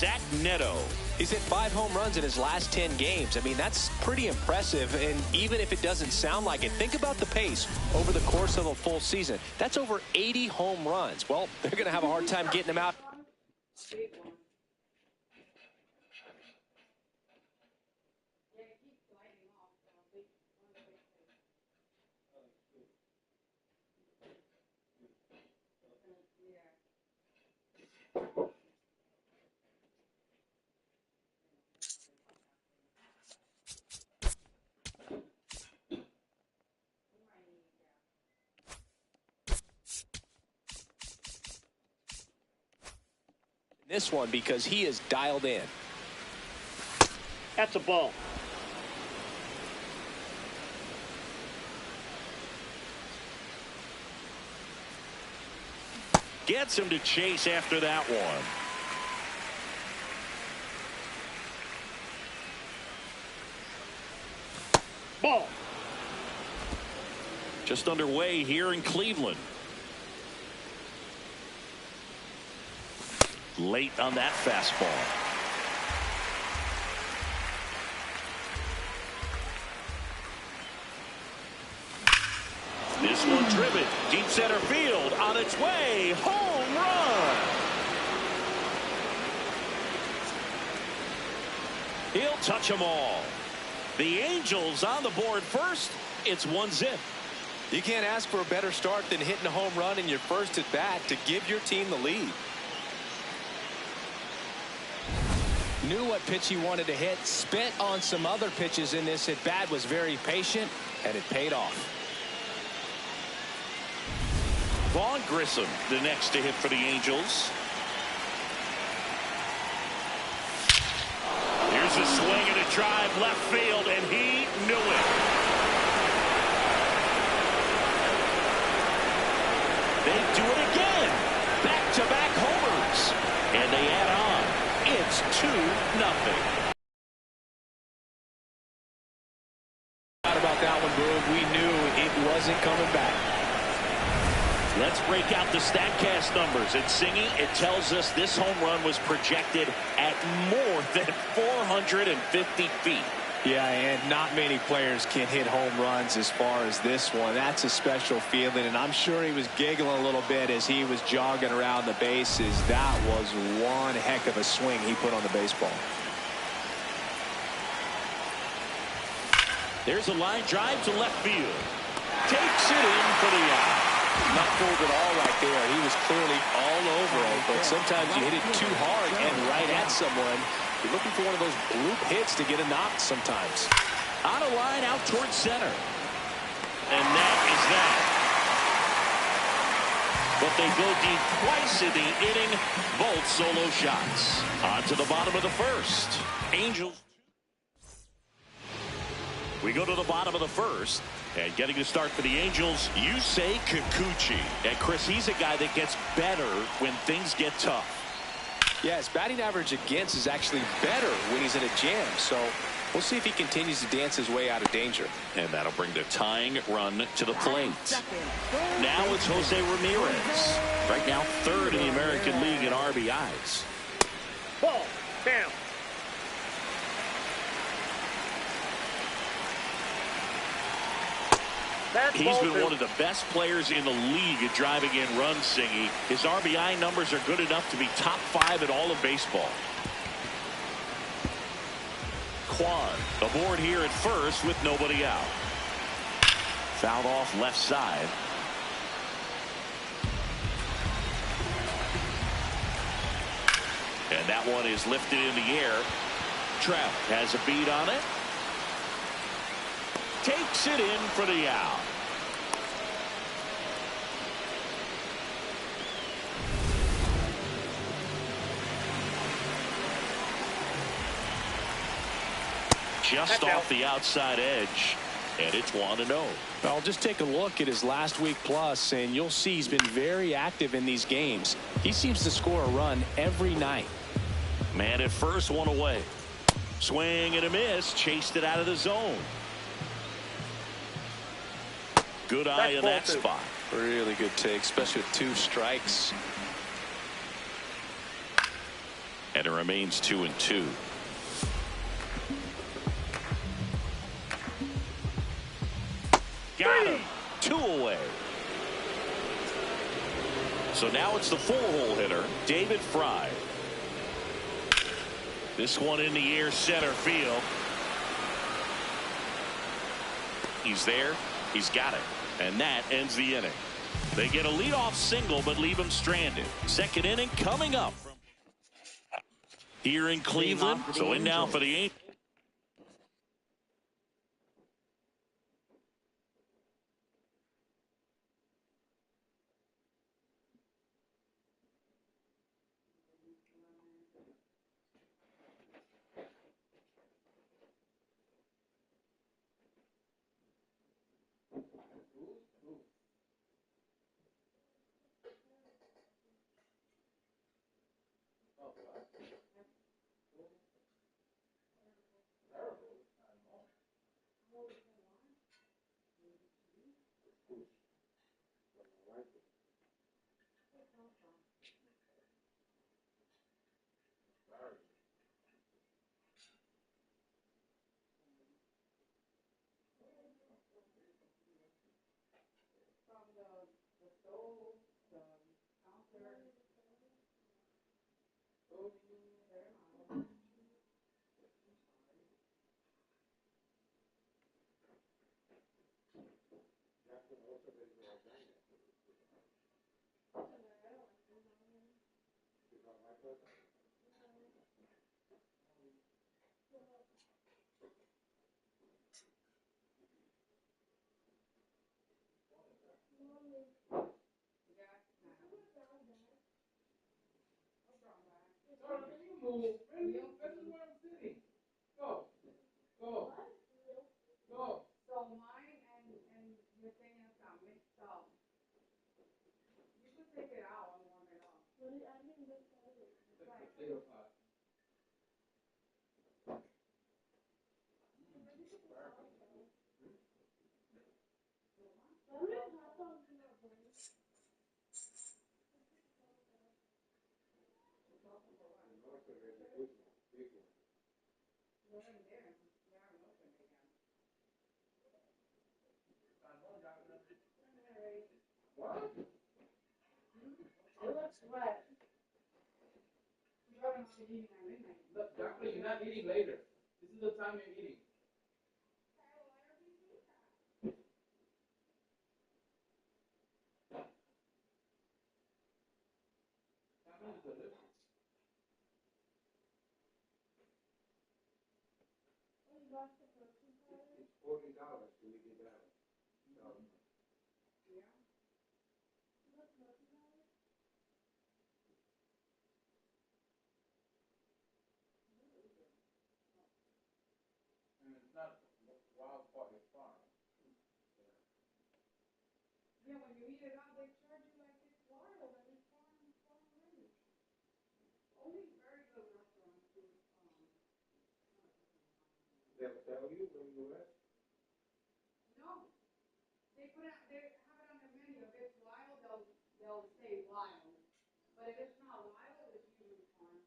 Zach Neto. He's hit 5 home runs in his last 10 games. I mean, that's pretty impressive. And even if it doesn't sound like it, think about the pace over the course of a full season. That's over 80 home runs. Well, they're going to have a hard time getting him out. This one because he is dialed in. That's a ball. Gets him to chase after that one. Ball. Just underway here in Cleveland. Late on that fastball. This one driven deep center field on its way. Home run. He'll touch them all. The Angels on the board first. It's 1-0. You can't ask for a better start than hitting a home run in your first at bat to give your team the lead. Knew what pitch he wanted to hit, spent on some other pitches in this at bat, was very patient, and it paid off. Vaughn Grissom, the next to hit for the Angels. Here's a swing and a drive left field, and he knew it. They do it again. Back-to-back homers. And they add on. It's 2-0. About that one, Boog. We knew it wasn't coming back. Let's break out the StatCast numbers. And Singy, it tells us this home run was projected at more than 450 feet. Yeah, and not many players can hit home runs as far as this one. That's a special feeling, and I'm sure he was giggling a little bit as he was jogging around the bases. That was one heck of a swing he put on the baseball. There's a line drive to left field. Takes it in for the out. Not fooled at all right there. He was clearly all over it, but sometimes you hit it too hard and right at someone. You're looking for one of those bloop hits to get a knock sometimes. On a line out towards center. And that is that. But they go deep twice in the inning. Both solo shots. On to the bottom of the first. Angels. We go to the bottom of the first. And getting to start for the Angels, Yusei Kikuchi. And Chris, he's a guy that gets better when things get tough. Yeah, his batting average against is actually better when he's in a jam. So we'll see if he continues to dance his way out of danger. And that'll bring the tying run to the plate. Now it's Jose Ramirez. Right now, 3rd in the American League in RBIs. Ball. Bam. He's been one of the best players in the league at driving in runs, Singy. His RBI numbers are good enough to be top 5 in all of baseball. Kwan aboard here at first with nobody out. Fouled off left side. And that one is lifted in the air. Trout has a beat on it. Takes it in for the out. Just off the outside edge, and it's 1-0. Well, just take a look at his last week plus, and you'll see he's been very active in these games. He seems to score a run every night. Man at first, one away. Swing and a miss, chased it out of the zone. Good eye in that spot. Really good take, especially with 2 strikes. And it remains 2-2. Got him. 2 away. So now it's the 4-hole hitter, David Fry. This one in the air, center field. He's there. He's got it. And that ends the inning. They get a leadoff single but leave him stranded. Second inning coming up here in Cleveland. So in now for the 8th. Exactly, you're not eating later. This is the time you're eating. It's $40 to eat it out. And it's not wild for his farm. Yeah, when you eat it out, they charge you like it's wild and it's farm raised. Only very good restaurants do. They'll tell you when you ask? No. They have it on the menu. If it's wild, they'll say wild. But if it's not wild, it's usually farm.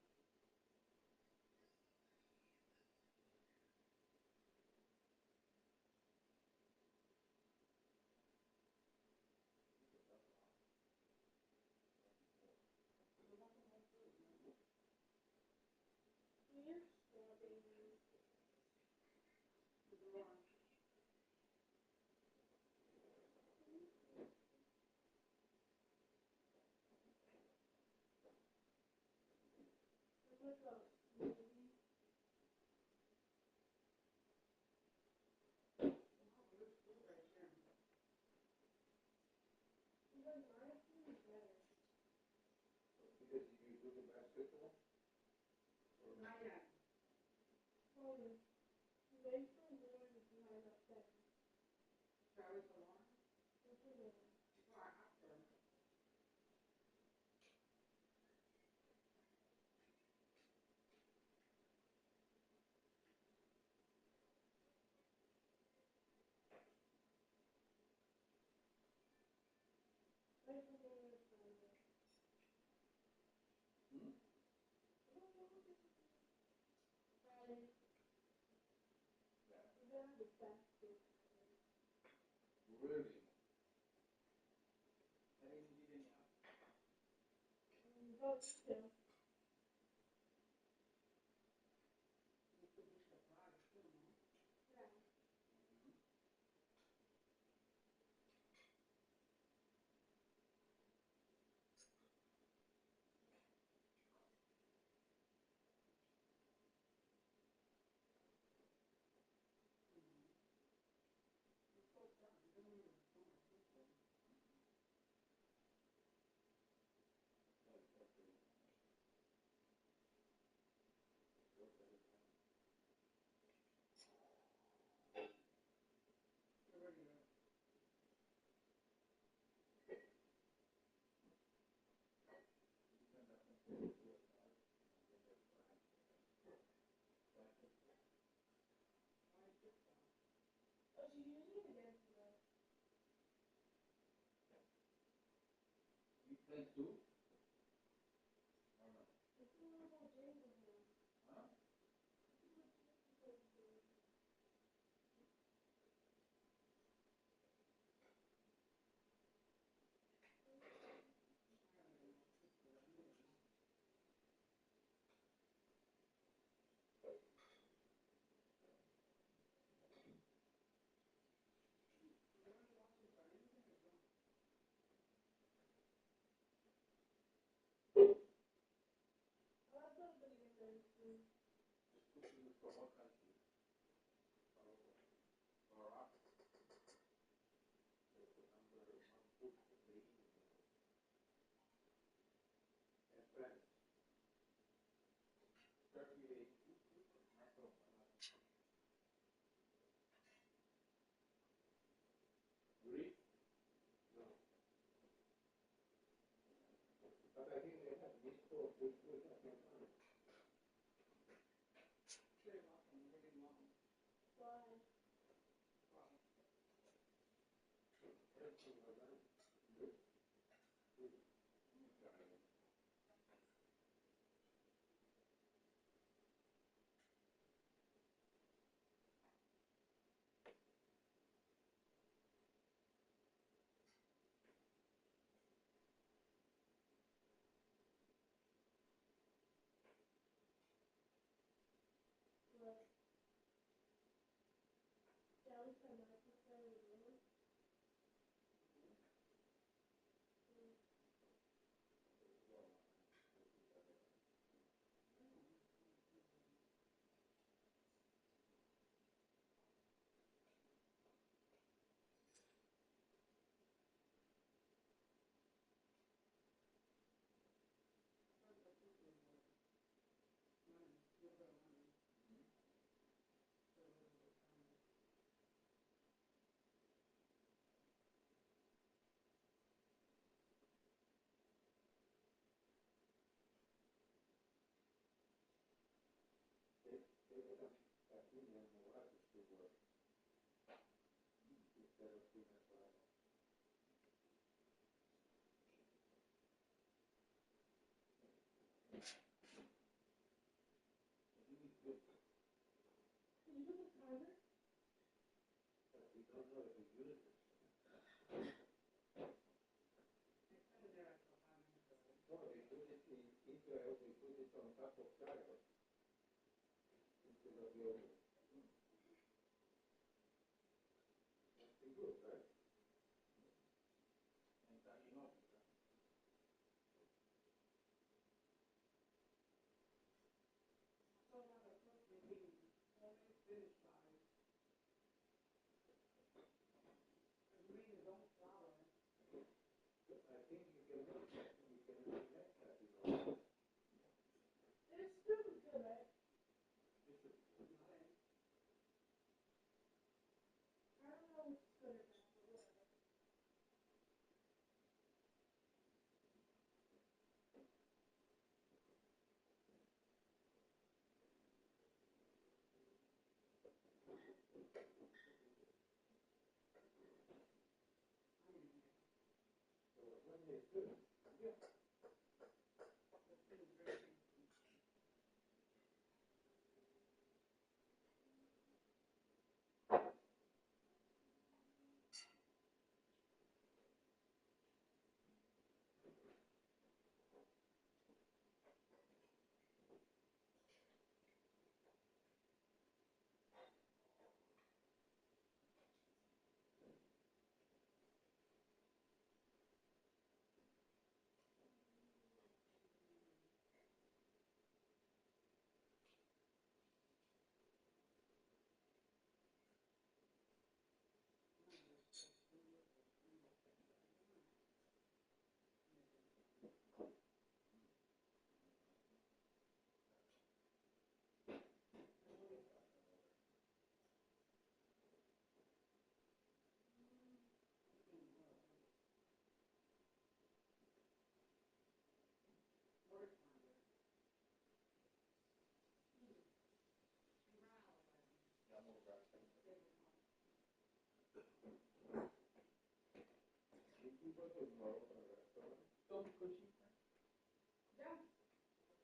Yeah.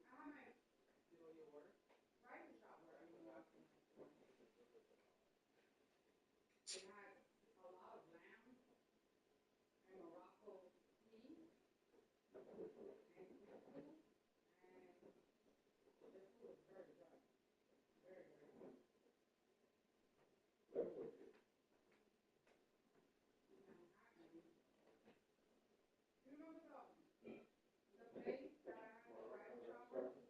I have my private shop where I walk in this morning. They had a lot of lamb and Morocco beef and couscous, and the food was very good. Very, very good. In Manhattan. You remember the place that I had the private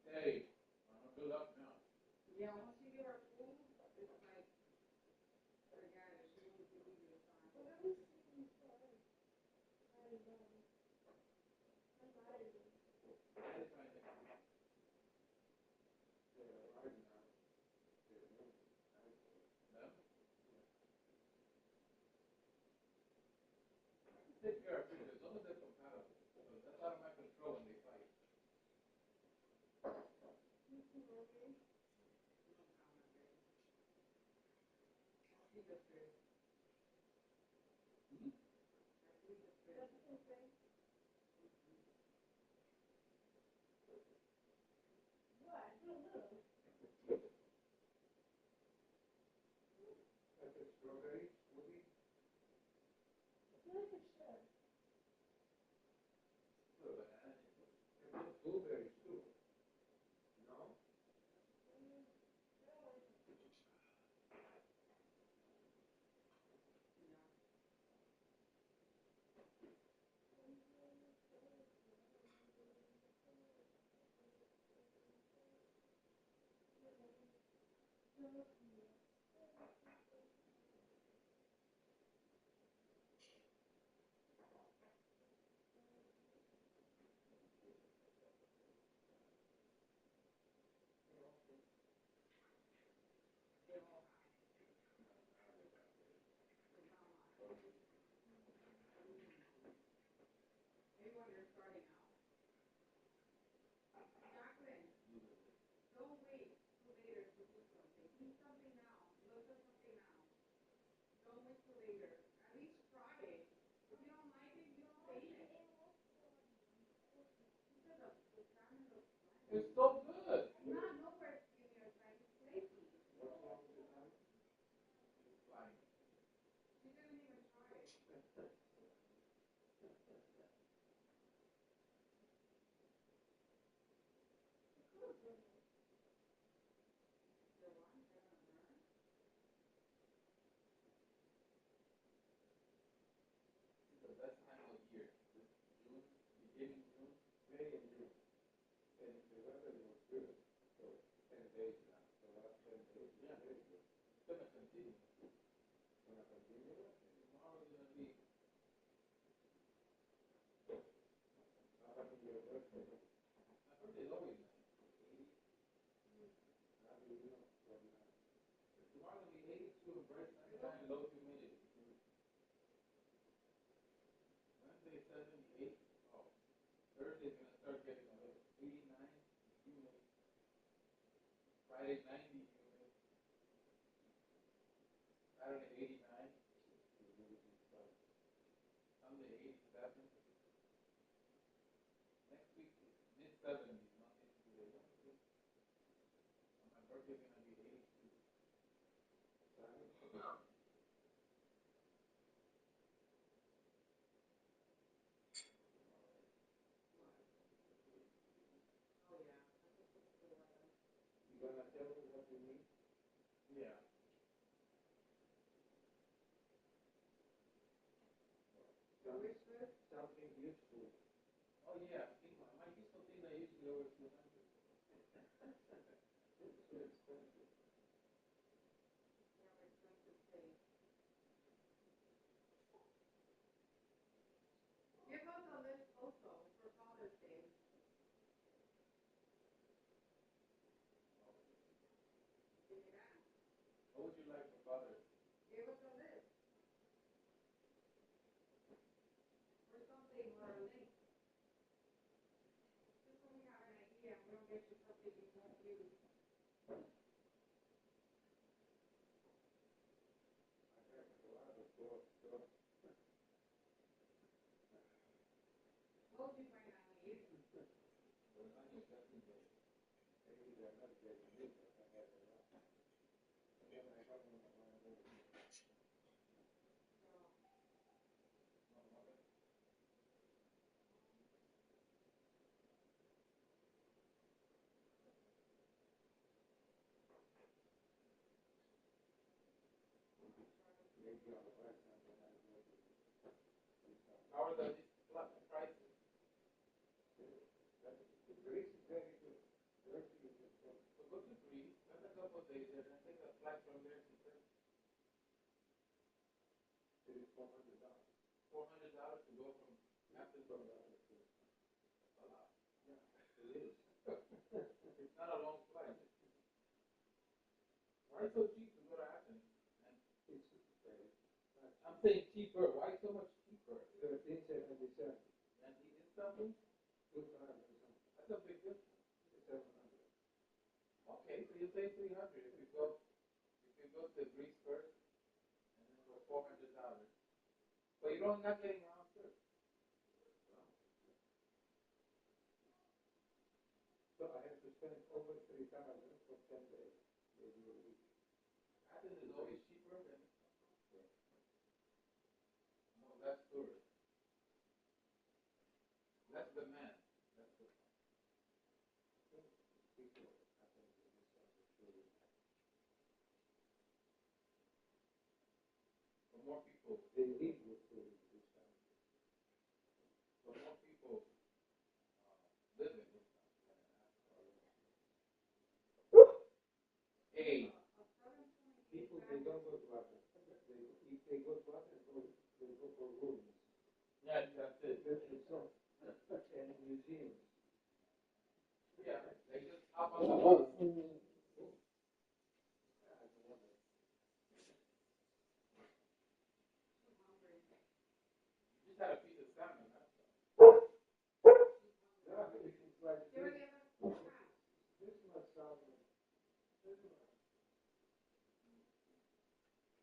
shower? Yeah, once you give her food, it's like, forget it. She won't give you the time. It's so good. Not nowhere in your side. It's flaky. Fine. You didn't even try it. It's the best time of year. This June, beginning June, May and June. And the weather was good. So 10 days now. The last 10 days. Yeah, very good. It's gonna continue. It's gonna continue. Tomorrow is gonna be. How about your birthday? My birthday is always nice. 80. How do you know? Tomorrow will be 82 and bright sunshine and low humidity. Wednesday 78. Oh, Thursday's gonna start getting a little 89 humid. Friday 90 humid. Saturday 89. Sunday 87. Next week mid 70s. Monday, Tuesday, Wednesday. And my birthday's gonna be 82. You gonna tell me what you need? Yeah. Something useful. Oh yeah, see, my useful things are usually over 200. It's too expensive. Give us a list also for Father's Day. What would you like for Father's Day? Give us a list. Or something, or a link. Just so we have an idea, we don't get you something you won't use. I have a lot of stuff. Clothes you might not need. Well, not exactly, but maybe they're not getting it, but I have a lot. And then I got one of my own. No, mother. Maybe on the right side, but I don't know. How are the prices? The Greece is very good. Turkey is good. So go to Greece, spend a couple of days there, then take a flight from there to Turkey. It is $400. $400 to go from Athens to That's a lot. Yeah, it is. It's not a long flight. Why so cheap to go to Athens? And it's I'm saying cheaper. Why so much cheaper? 1377. And in Istanbul? 200. That's a big difference. 700. Okay, so you say 300 if you go to Greece first and then for $400. But you don't not getting round trip. So I have to spend over 3,000 for 10 days, maybe a week. Athens is always cheaper than no, that's tourist. That's demand. That's the people. Athens is tourist. For more people, they live with tourists this time. For more people live in this time. Hey, people they don't go to Athens. If they go to Athens, they go for rooms. Yeah, that's it. And museums. Yeah, they just hop on the bus. You just had a piece of salmon, huh? Yeah, it's like this much salmon.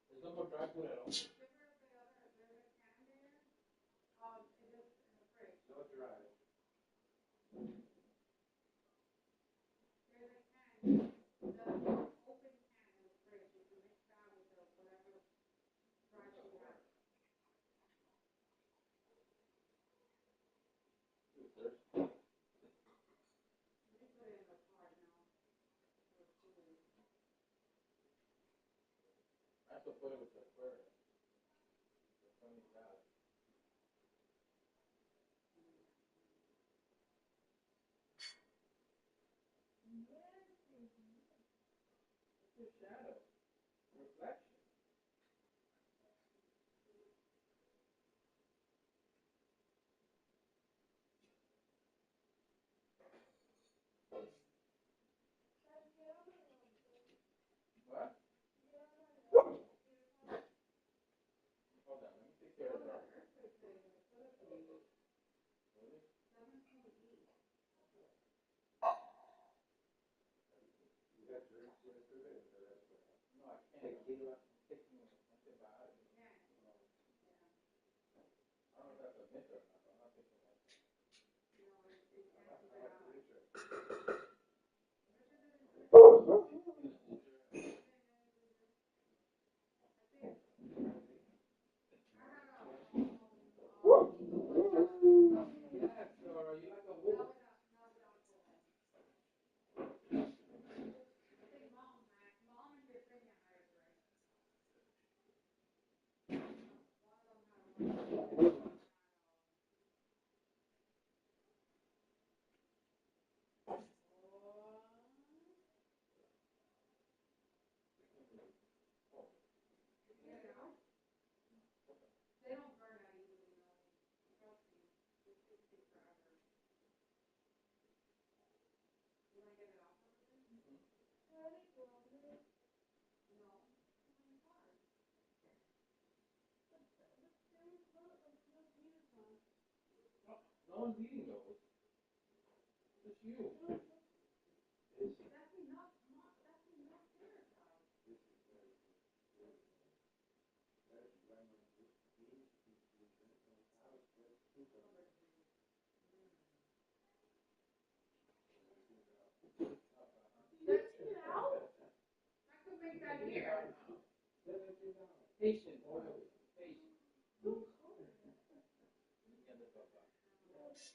There's no more dry food at all. No dry. to put it with the aquarium. The $20. It's your shadow. Reflection. What? Hold on, let me take care of that. Really? You got drinks yesterday? No, I can't. Tequila. Taking antibiotics. I don't know if that's a myth or not, but I'm not taking that. I like Richard. Yes, Laura, you like a wolf. They don't burn that easily, no. Trust me. It takes forever. You want to get it off of it? No. No one's eating those. Just you. That's enough. That's enough dinner time. $17? I could make that here. Patient. Patient.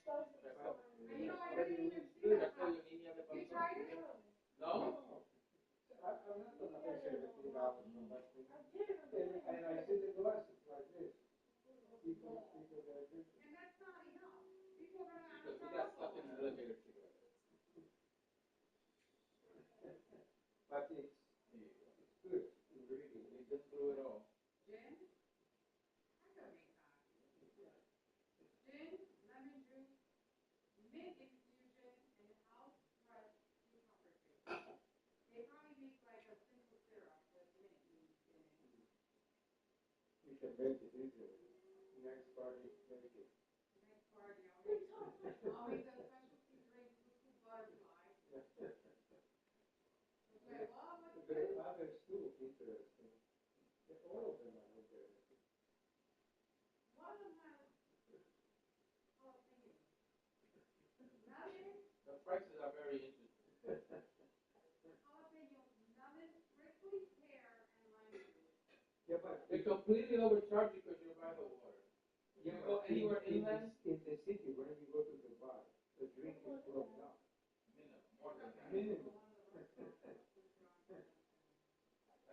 And you know, I didn't even see that. You tried it? No? And I see the glasses like this. And that's not enough. People are gonna Because we got stuck in the elevator together. But it's good. Really, we just threw it all. Gin? I could make that. Gin, lemon juice, mint infusion, and house fresh cucumber juice. They probably make like a simple syrup with mint in it. We can make it easily. Next party, make it. Next party, I'll make the specialty drink cuckoo butterfly. Wait, what? What's There this? are others too, interesting. All of them are interesting. One of them has jalapeno. Lemon, The prices are very interesting. jalapeno, lemon, prickly pear, and lime juice. Yeah, but they completely overcharge you because you're by the water. Yeah, You go anywhere inland, in the city, when you go to the bar, the drink is broken down. minimum, more than that. Minimum.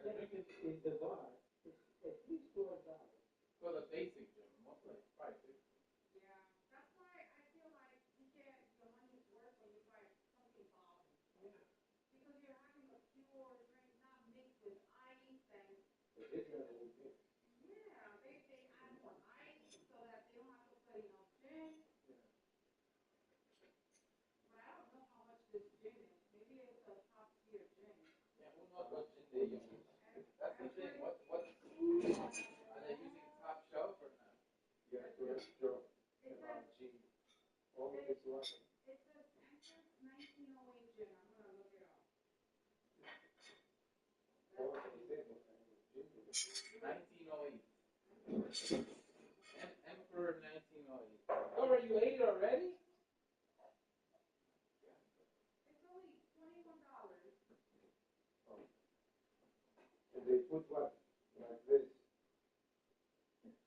A drink is In the bar, it's at least $12. for the basic gym, most like $5.50. Yeah, that's why I feel like you get your money's worth when you buy something bottled. Because you're having a pure drink, not mixed with ice and, But this is a whole thing. yeah, they add more ice so that they don't have to put enough gin. But I don't know how much this gin is. Maybe it's a top tier gin. Yeah, who knows what gin they use? That's the thing. What are they using top shelf or not? You have to ask Joe It about says, gin. All of it's water. it says Empress 1908 gin. I'm gonna look it up. All of it's there, what kind of gin it is. 1908. Emperor 1908. Oh, you ate it already? It's only $21. And they put what? Like this.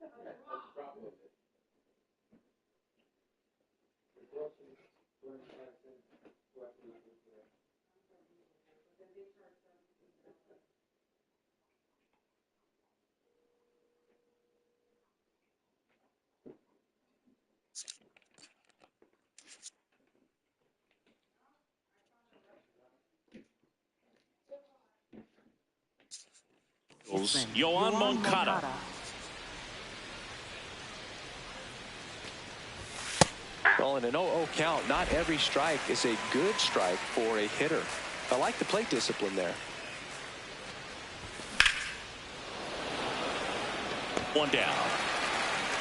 A A drop. drop of it. The cost is 25 cents. What we put there. Unbelievable. But then they charge $17. Yohan Moncada. Well, in an 0-0 count, not every strike is a good strike for a hitter. I like the plate discipline there. One down.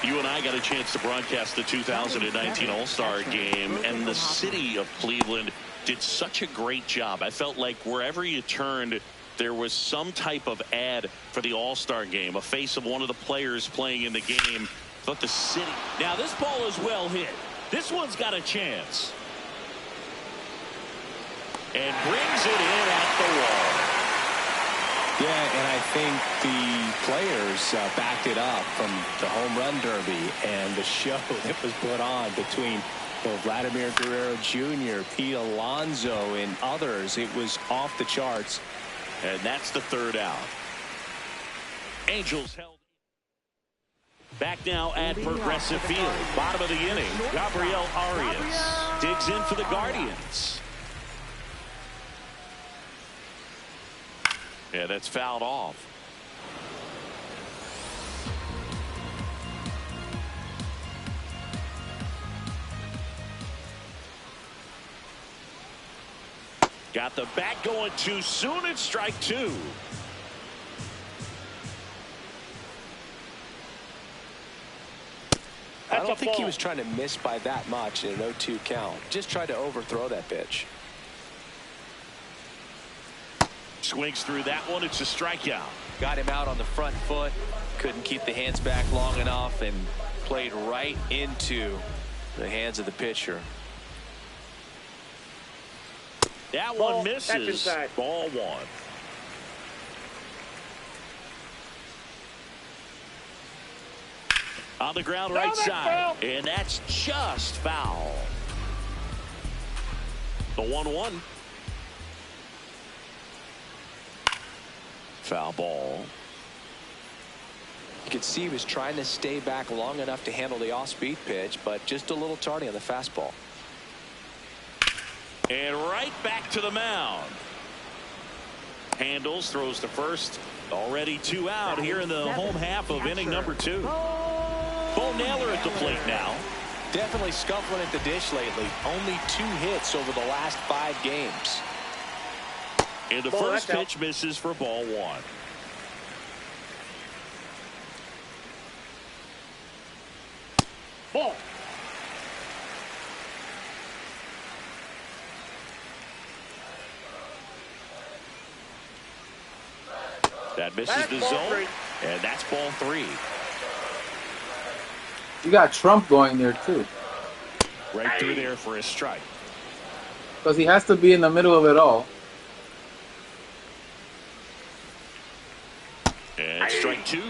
You and I got a chance to broadcast the 2019 All-Star Game, and the city of Cleveland did such a great job. I felt like wherever you turned, there was some type of ad for the All-Star Game, a face of one of the players playing in the game. I thought the city. Now this ball is well hit. This one's got a chance. And brings it in at the wall. Yeah, and I think the players backed it up from the home run derby and the show that was put on between Vladimir Guerrero Jr., Pete Alonso, and others. It was off the charts. And that's the third out. Angels held. Back now at Progressive Field. Bottom of the inning. Gabriel Arias digs in for the Guardians. Yeah, that's fouled off. Got the bat going too soon. It's strike two. I don't think he was trying to miss by that much in an 0-2 count. Just tried to overthrow that pitch. Swings through that one. It's a strikeout. Got him out on the front foot. Couldn't keep the hands back long enough and played right into the hands of the pitcher. That one misses. Ball one. On the ground right side. And that's just foul. The 1-1. Foul ball. You could see he was trying to stay back long enough to handle the off-speed pitch, but just a little tardy on the fastball. And right back to the mound. Handles, throws to first. Already 2 out here in the home half of inning number 2. Bo Naylor at the plate now. Definitely scuffling at the dish lately. Only 2 hits over the last 5 games. And the first pitch misses for ball 1. Ball. That misses the zone, and that's ball 3. You got Trump going there too. Right through there for a strike. Because he has to be in the middle of it all. And strike 2.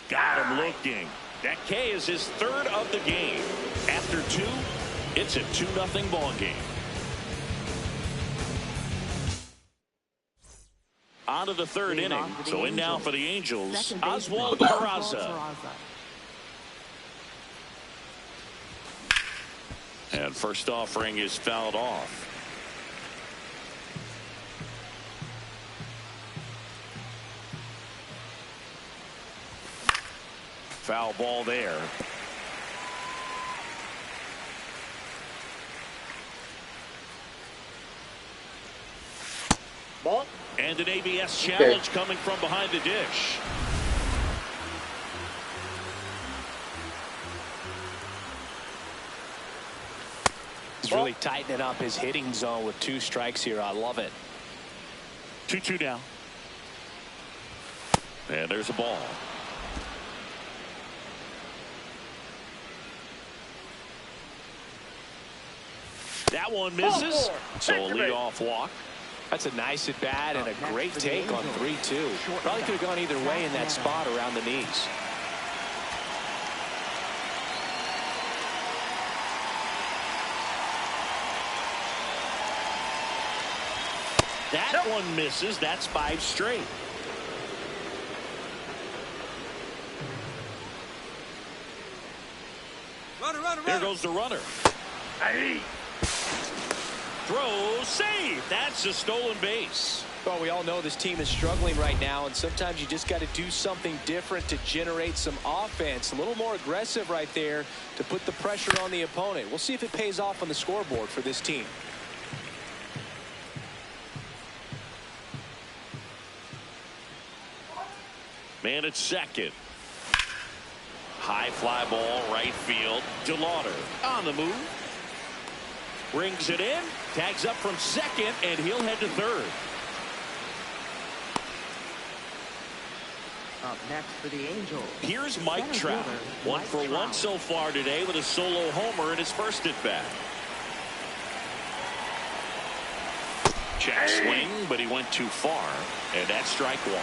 Got him looking. That K is his 3rd of the game. After 2, it's a 2-0 ball game. On to the 3rd inning. So in now for the Angels, Oswald Peraza. And first offering is fouled off. Foul ball there. Ball. And an ABS challenge coming from behind the dish. He's really tightening up his hitting zone with 2 strikes here. I love it. 2-2 now. And there's a ball. That one misses. So a leadoff walk. That's a nice at bat and a great take on 3-2. Probably could have gone either way in that spot around the knees. That one misses. That's 5 straight. Runner. There goes the runner. Throw, save. That's a stolen base. Well, we all know this team is struggling right now, and sometimes you just got to do something different to generate some offense. A little more aggressive right there to put the pressure on the opponent. We'll see if it pays off on the scoreboard for this team. Man at second. High fly ball, right field. DeLauder on the move. Brings it in. Tags up from second, and he'll head to third. Up next for the Angels. Here's Mike Trout. 1 for 1 so far today with a solo homer in his first at bat. Check swing, but he went too far, and that's strike one.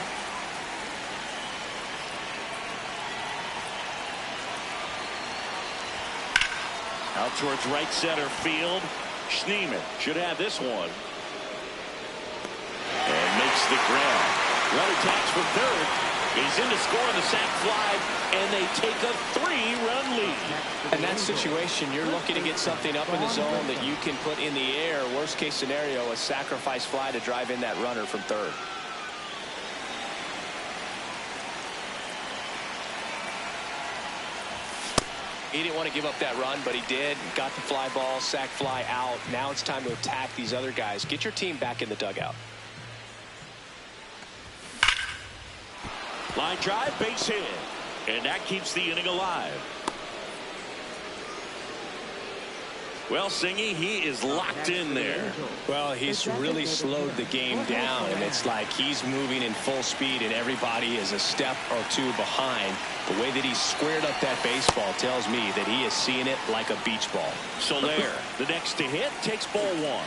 Out towards right center field. Schneemann should have this one. And makes the grab. Runner tacks from third. He's in to score on the sac fly, and they take a 3-run lead. In that situation, you're looking to get something up in the zone that you can put in the air. Worst case scenario, a sacrifice fly to drive in that runner from third. He didn't want to give up that run, but he did. Got the fly ball, sac fly out. Now it's time to attack these other guys. Get your team back in the dugout. Line drive, base hit. And that keeps the inning alive. Well, Singy, he is locked in there. Well, he's really slowed the game down, and it's like he's moving in full speed, and everybody is a step or two behind. The way that he squared up that baseball tells me that he is seeing it like a beach ball. Soler, the next to hit, takes ball one.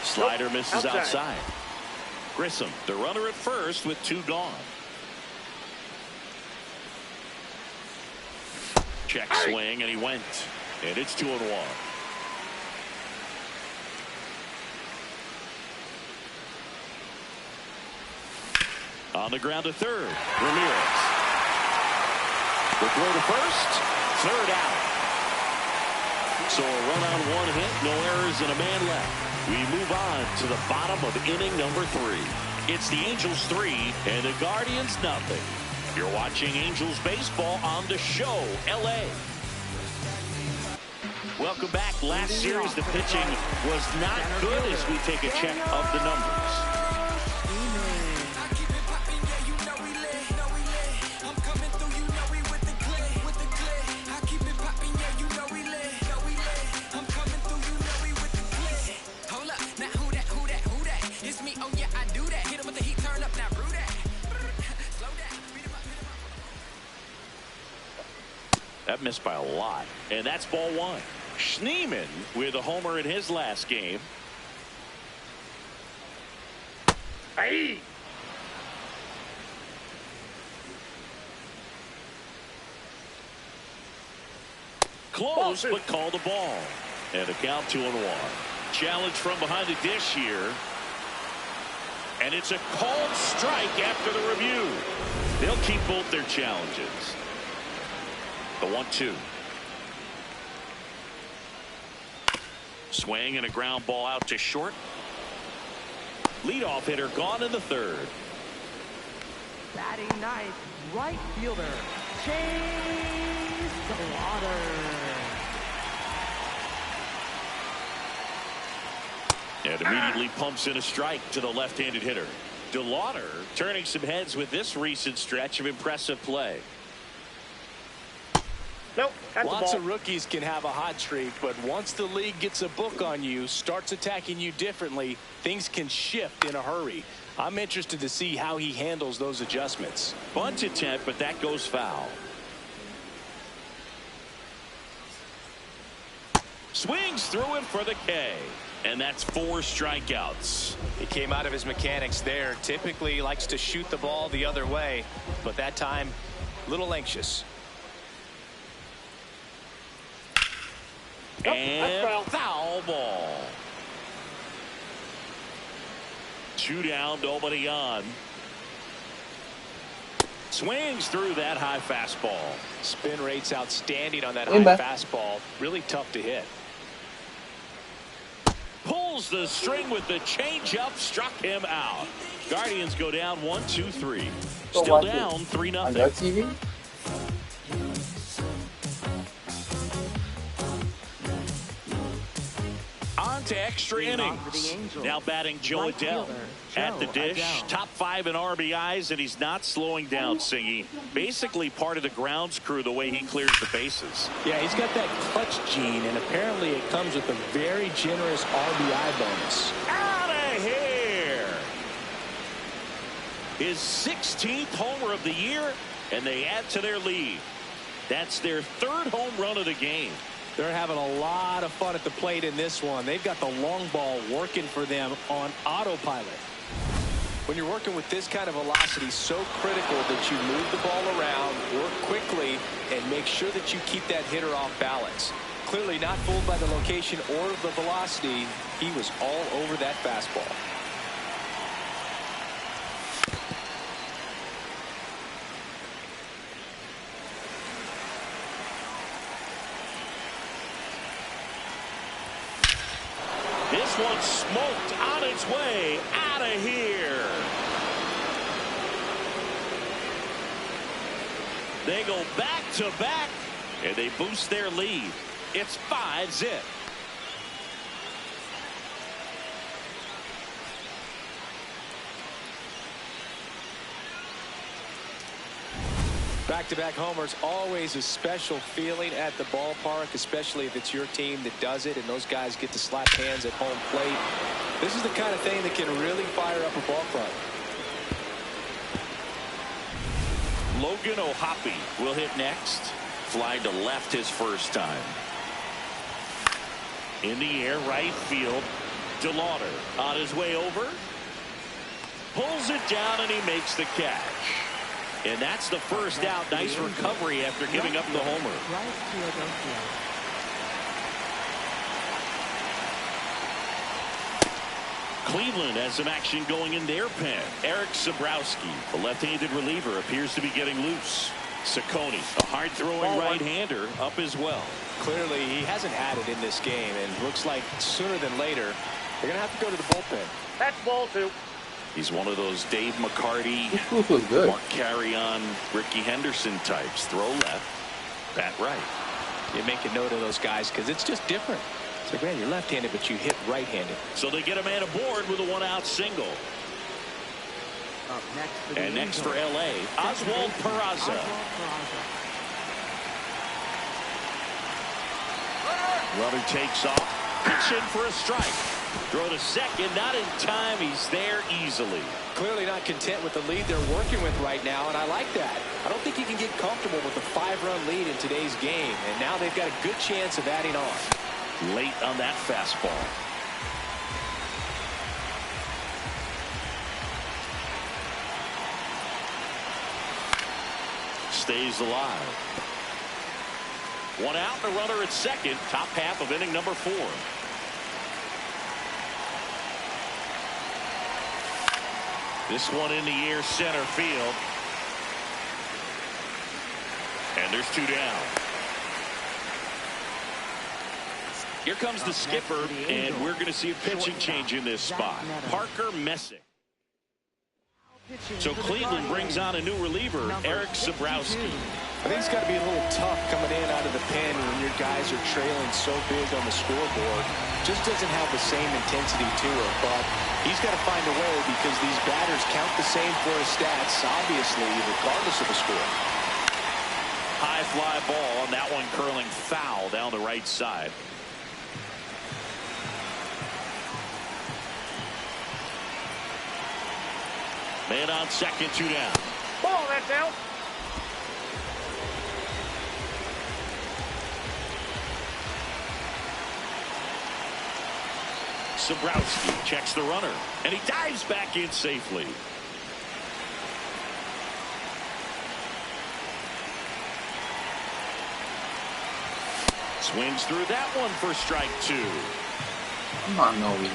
Slider misses outside. Grissom, the runner at first with 2 gone. Check swing, and he went. And it's 2-1. On the ground to third. Ramirez. The throw to first. Third out. So a run on 1 hit, no errors, and a man left. We move on to the bottom of inning number 3. It's the Angels 3 and the Guardians nothing. You're watching Angels baseball on the show, LA. Welcome back. Last series, the pitching was not good as we take a check of the numbers. That missed by a lot, and that's ball one. Schneemann with a homer in his last game. Hey! Close, but called a ball. And a count 2-1. Challenge from behind the dish here. And it's a called strike after the review. They'll keep both their challenges. The 1-2. Swing and a ground ball out to short. Leadoff hitter gone in the third. Batting ninth, right fielder, Chase DeLauder. And immediately pumps in a strike to the left-handed hitter. DeLauder turning some heads with this recent stretch of impressive play. Nope, that's Lots of rookies can have a hot streak, but once the league gets a book on you, starts attacking you differently, things can shift in a hurry. I'm interested to see how he handles those adjustments. Bunt attempt, but that goes foul. Swings through it for the K. And that's 4 strikeouts. He came out of his mechanics there. Typically likes to shoot the ball the other way, but that time a little anxious. And foul ball. 2 down, nobody on. Swings through that high fastball. Spin rate's outstanding on that Way high back. fastball. Really tough to hit. Pulls the string with the changeup, struck him out. Guardians go down 1-2-3. So Still watch it down on 3-0. your TV. On to extra Leading off innings. for the Angels, Now batting Joe right Adell. fielder, At the Joe dish, Adell. top 5 in RBIs, and he's not slowing down, Singy. Basically part of the grounds crew the way he clears the bases. Yeah, he's got that clutch gene, and apparently it comes with a very generous RBI bonus. Out of here! His 16th homer of the year, and they add to their lead. That's their 3rd home run of the game. They're having a lot of fun at the plate in this one. They've got the long ball working for them on autopilot. When you're working with this kind of velocity, so critical that you move the ball around, work quickly, and make sure that you keep that hitter off balance. Clearly not fooled by the location or the velocity. He was all over that fastball. This one smoked on its way out of here. They go back to back, and they boost their lead. It's 5-0. Back-to-back homers, always a special feeling at the ballpark, especially if it's your team that does it and those guys get to slap hands at home plate. This is the kind of thing that can really fire up a ball club. Logan O'Hoppe will hit next. Fly to left his first time. In the air, right field. DeLauder on his way over. Pulls it down, and he makes the catch. And that's the first out. Nice recovery after giving up the homer. Right field outfield. Cleveland has some action going in their pen. Eric Sabrowski, the left-handed reliever, appears to be getting loose. Saccone, a hard-throwing right-hander, up as well. Clearly, he hasn't had it in this game, and looks like sooner than later, they're going to have to go to the bullpen. That's ball 2. He's one of those Dave McCarty, This proof was good. Mark Carrion, Ricky Henderson types. Throw left, bat right. You make a note of those guys because it's just different. It's like, man, you're left-handed, but you hit right-handed. So they get a man aboard with a one-out single. Up next for the And next for Angels, L.A., Oswald Peraza. Oswald Peraza. Runner takes off. Pitch in for a strike. Throw to second, not in time. He's there easily. Clearly not content with the lead they're working with right now, and I like that. I don't think you can get comfortable with a 5-run lead in today's game, and now they've got a good chance of adding on. Late on that fastball. Stays alive. One out, and a runner at second. Top half of inning number 4. This one in the air, center field. And there's 2 down. Here comes the skipper, and we're going to see a pitching change in this spot. Parker Messick. So Cleveland brings on a new reliever, Eric Sabrowski. I think it's got to be a little tough coming in out of the pen when your guys are trailing so big on the scoreboard. Just doesn't have the same intensity to it, but he's got to find a way because these batters count the same for his stats, obviously, regardless of the score. High fly ball, and that one curling foul down the right side. Man on second, 2 down. Ball, that's out. Sabrowski checks the runner, and he dives back in safely. Swings through that one for strike 2. Come on, Noe.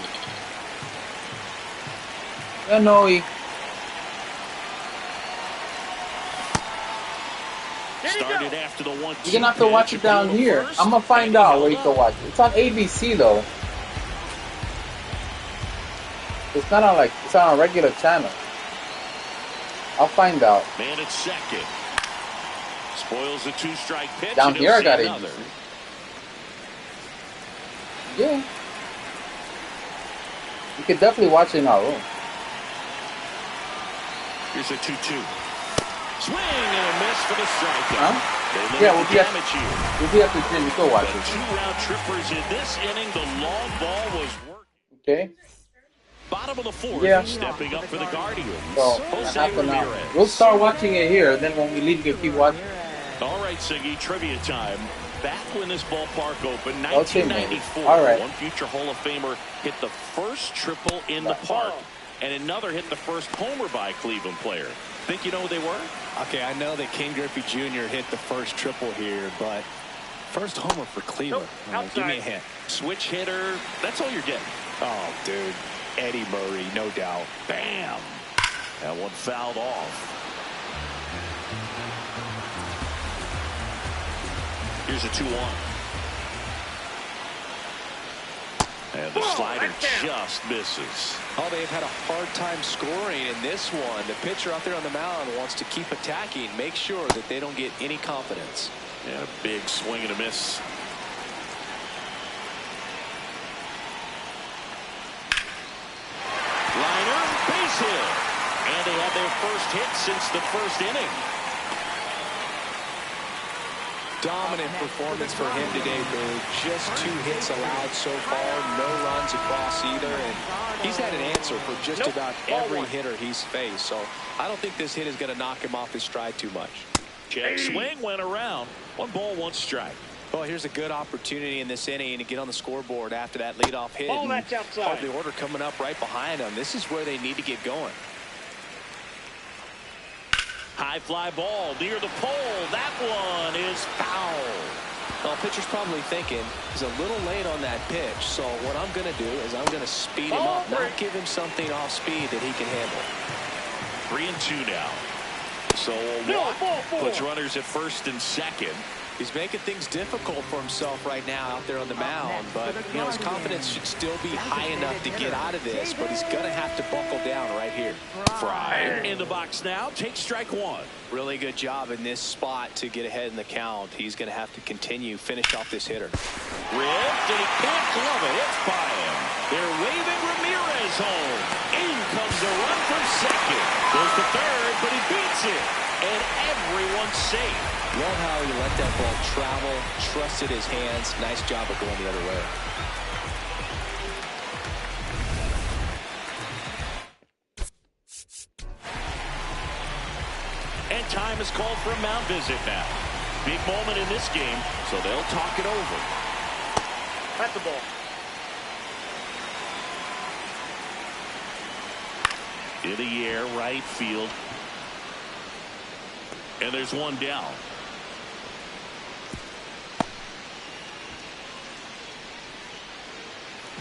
Yeah, Noe. Started after the 1-2. You're gonna have to watch it down here. I'm gonna find out where you can watch it. It's on ABC though. It's not on like it's on a regular channel. I'll find out. Man at second. Spoils a 2-strike pitch. Down here I got another. ABC. Yeah. You could definitely watch it in our room. Here's a 2-2. Swing and a miss for the strikeout. Huh? Yeah, we'll be at the gym. You go watch it. 2-round trippers in this inning. The long ball was working. Okay. Bottom of the fourth. Yeah. Stepping up for the Guardians. So, half an hour. We'll start watching it here. Then when we leave, you can keep watching. All right, Siggy, trivia time. Back when this ballpark opened, Okay, 1994, all right. one future Hall of Famer hit the first triple in the park, and another hit the first homer by a Cleveland player. Think you know who they were? Okay, I know that King Griffey Jr. hit the first triple here, but first homer for Cleveland. Give me a hint. Switch hitter. That's all you're getting. Oh, dude. Eddie Murray, no doubt. Bam. That one fouled off. Here's a 2-1. And the slider just misses. Oh, they've had a hard time scoring in this one. The pitcher out there on the mound wants to keep attacking, make sure that they don't get any confidence. And a big swing and a miss. Liner, base hit. And they had their first hit since the first inning. Dominant performance for him today, Boo. Just 2 hits allowed so far, no runs across either, and he's had an answer for just about every hitter he's faced. So I don't think this hit is going to knock him off his stride too much. Check swing went around. 1 ball, 1 strike. Well, here's a good opportunity in this inning to get on the scoreboard after that leadoff hit. Ball, that's outside. Hardly order coming up right behind them. This is where they need to get going. High fly ball near the pole. That one is foul. Well, pitcher's probably thinking he's a little late on that pitch. So what I'm going to do is I'm going to speed him up, not give him something off speed that he can handle. 3-2 now. So a walk puts runners at first and second. He's making things difficult for himself right now out there on the mound, but you know his confidence should still be high enough to get out of this, but he's going to have to buckle down right here. Fry in the box now. Takes strike 1. Really good job in this spot to get ahead in the count. He's going to have to continue, finish off this hitter. Ripped, and he can't glove it. It's by him. They're waving Ramirez home. In comes a run for second. Goes to third, but he beats it. And everyone's safe. Love how he let that ball travel, trusted his hands. Nice job of going the other way. And time is called for a mound visit now. Big moment in this game, so they'll talk it over. That's the ball. In the air, right field. And there's one down.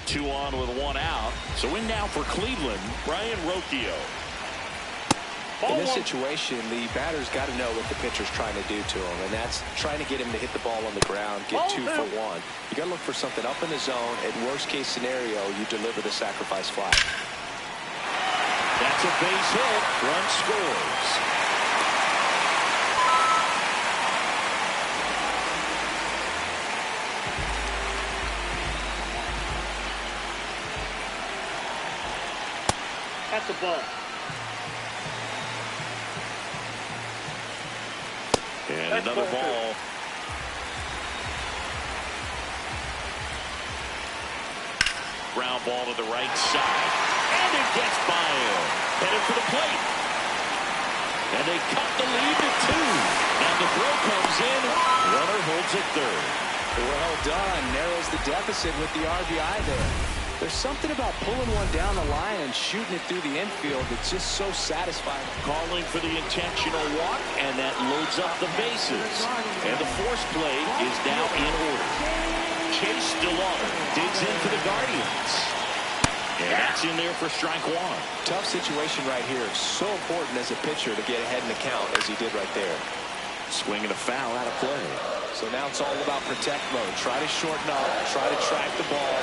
Two on with 1 out. So in now for Cleveland, Brian Rocchio. In this situation, the batter's got to know what the pitcher's trying to do to him, and that's trying to get him to hit the ball on the ground, get 2 for 1. You got to look for something up in the zone. At worst case scenario, you deliver the sacrifice fly. That's a base hit. Run scores. That's the ball. And That's another ball ball. Ground ball to the right side. And it gets by him. Headed for the plate. And they cut the lead to 2. Now the throw comes in. Runner holds at third. Well done. Narrows the deficit with the RBI there. There's something about pulling one down the line and shooting it through the infield that's just so satisfying. Calling for the intentional walk, and that loads up the bases. And the force play is now in order. Chase DeLauder digs in for the Guardians. And that's in there for strike 1. Tough situation right here. So important as a pitcher to get ahead in the count as he did right there. Swing and a foul out of play. So now it's all about protect mode. Try to shorten up, try to track the ball,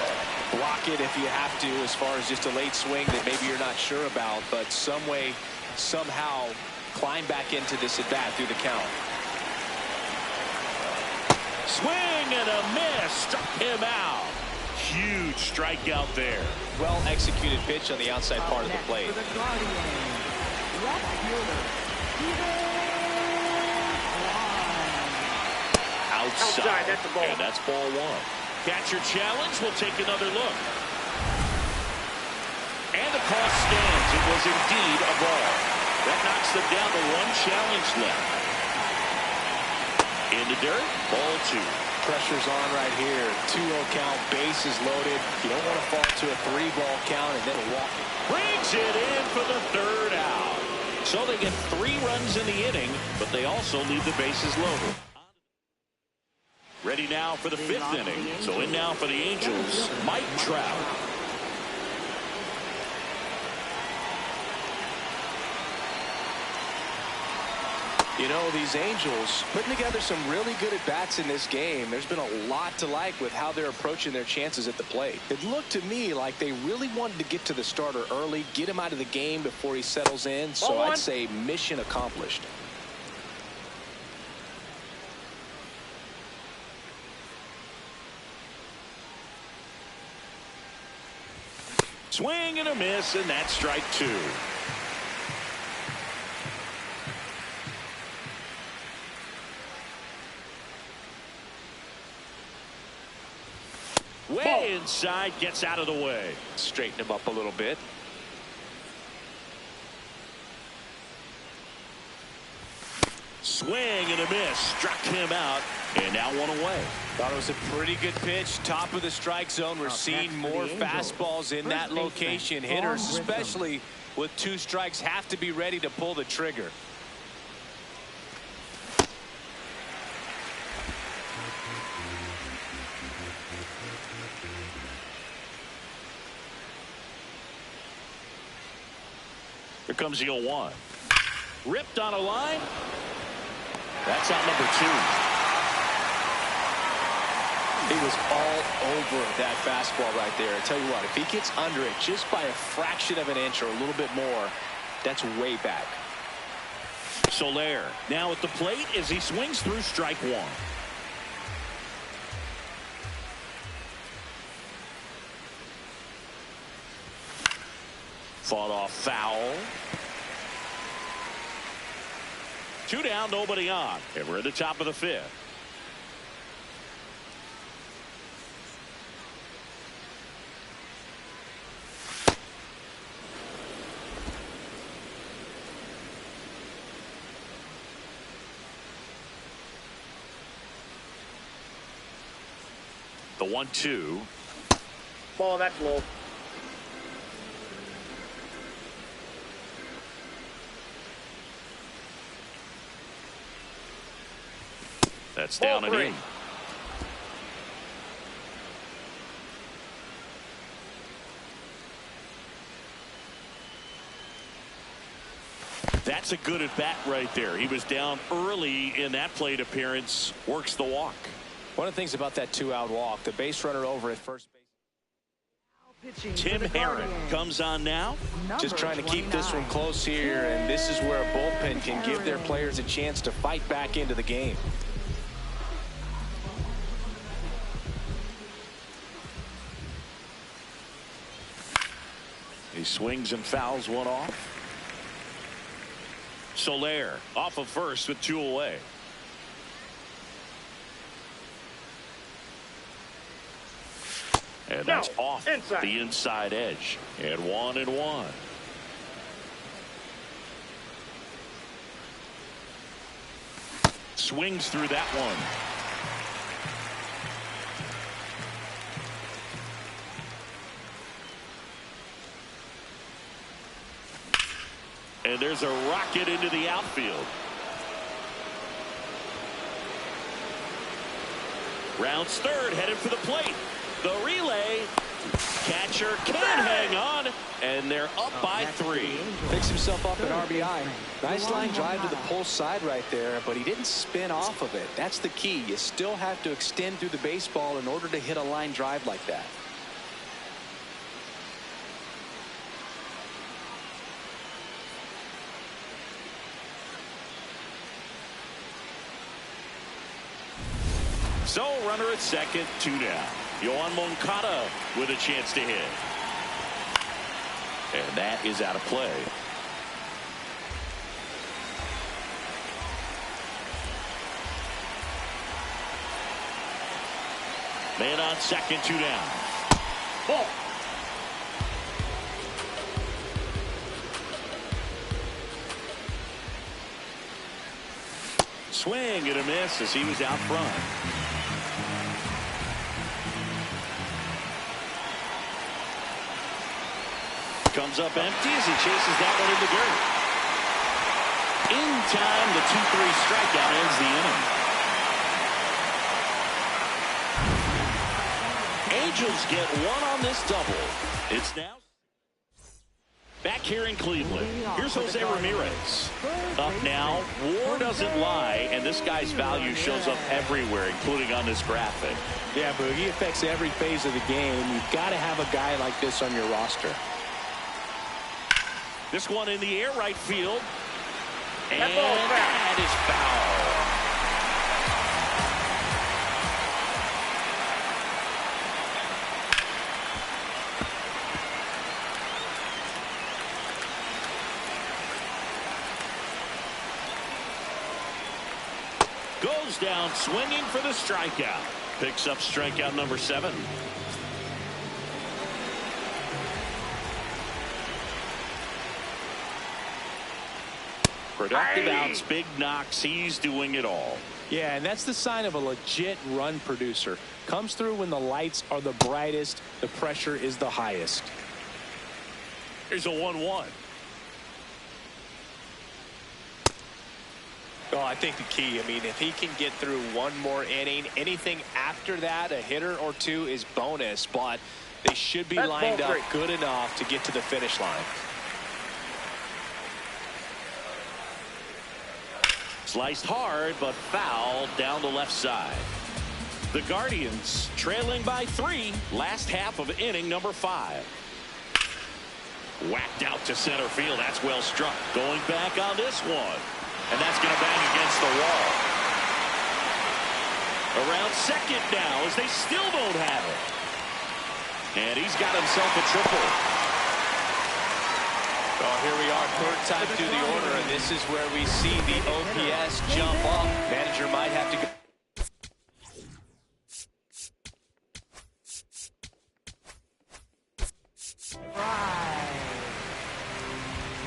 block it if you have to, as far as just a late swing that maybe you're not sure about, but some way, somehow climb back into this at bat through the count. Swing and a miss. Struck him out. Huge strikeout there. Well executed pitch on the outside part of the plate. For the Guardians, left fielder, Outside. That's a ball. And that's ball one. Catcher challenge. We'll take another look. And the call stands. It was indeed a ball. That knocks them down to one challenge left. In the dirt. Ball two. Pressure's on right here. 2-0 count, bases loaded. You don't want to fall to a 3-ball count and then walk it. Brings it in for the third out. So they get 3 runs in the inning, but they also leave the bases loaded. Ready now for the 5th inning. So in now for the Angels, Mike Trout. You know, these Angels putting together some really good at-bats in this game. There's been a lot to like with how they're approaching their chances at the plate. It looked to me like they really wanted to get to the starter early, get him out of the game before he settles in. So I'd say mission accomplished. Swing and a miss, and that's strike 2. Way inside, gets out of the way. Straighten him up a little bit. Swing and a miss, struck him out, and now one away. Thought it was a pretty good pitch. Top of the strike zone. We're seeing more fastballs in that location. Hitters, especially with 2 strikes, have to be ready to pull the trigger. Here comes the 0-1. Ripped on a line. That's out number 2. He was all over that fastball right there. I tell you what, if he gets under it just by a fraction of an inch or a little bit more, that's way back. Soler now at the plate as he swings through strike 1. Fought off foul. 2 down, nobody on. And we're at the top of the 5th. The 1-2. Ball, that's low. That's down and in. That's a good at bat right there. He was down early in that plate appearance. Works the walk. One of the things about that 2-out walk, the base runner over at first base. Tim Herron comes on now. Just trying to keep this one close here, and this is where a bullpen can give their players a chance to fight back into the game. He swings and fouls one off. Soler off of first with 2 away. And that's off the inside edge. And 1-1. Swings through that one. And there's a rocket into the outfield. Rounds third, headed for the plate. The relay Catcher can't hang on, and they're up by 3. Picks himself up an RBI. Nice line drive to the pull side right there, but he didn't spin off of it. That's the key. You still have to extend through the baseball in order to hit a line drive like that. So runner at second, 2 down. Yohan Moncada with a chance to hit. And that is out of play. Man on second, 2 down. Ball. Swing and a miss as he was out front. Comes up empty as he chases that one in the dirt. In time, the 2-3 strikeout ends the inning. Angels get one on this double. It's now back here in Cleveland. Here's Jose Ramirez. Up now, WAR doesn't lie, and this guy's value shows up everywhere, including on this graphic. Yeah, but he affects every phase of the game. You've got to have a guy like this on your roster. This one in the air, right field. And that is foul. Goes down swinging for the strikeout. Picks up strikeout number 7. Productive outs, big knocks. He's doing it all. Yeah, and that's the sign of a legit run producer. Comes through when the lights are the brightest, the pressure is the highest. Here's a 1-1. Oh, I think the key, I mean, if he can get through one more inning, anything after that, a hitter or two is bonus, but they should be lined up good enough to get to the finish line. Sliced hard, but foul down the left side. The Guardians trailing by 3, last half of inning number 5. Whacked out to center field. That's well struck. Going back on this one. And that's going to bang against the wall. Around second now as they still don't have it. And he's got himself a triple. Oh, here we are, third time through the order, and this is where we see the OPS jump up. Manager might have to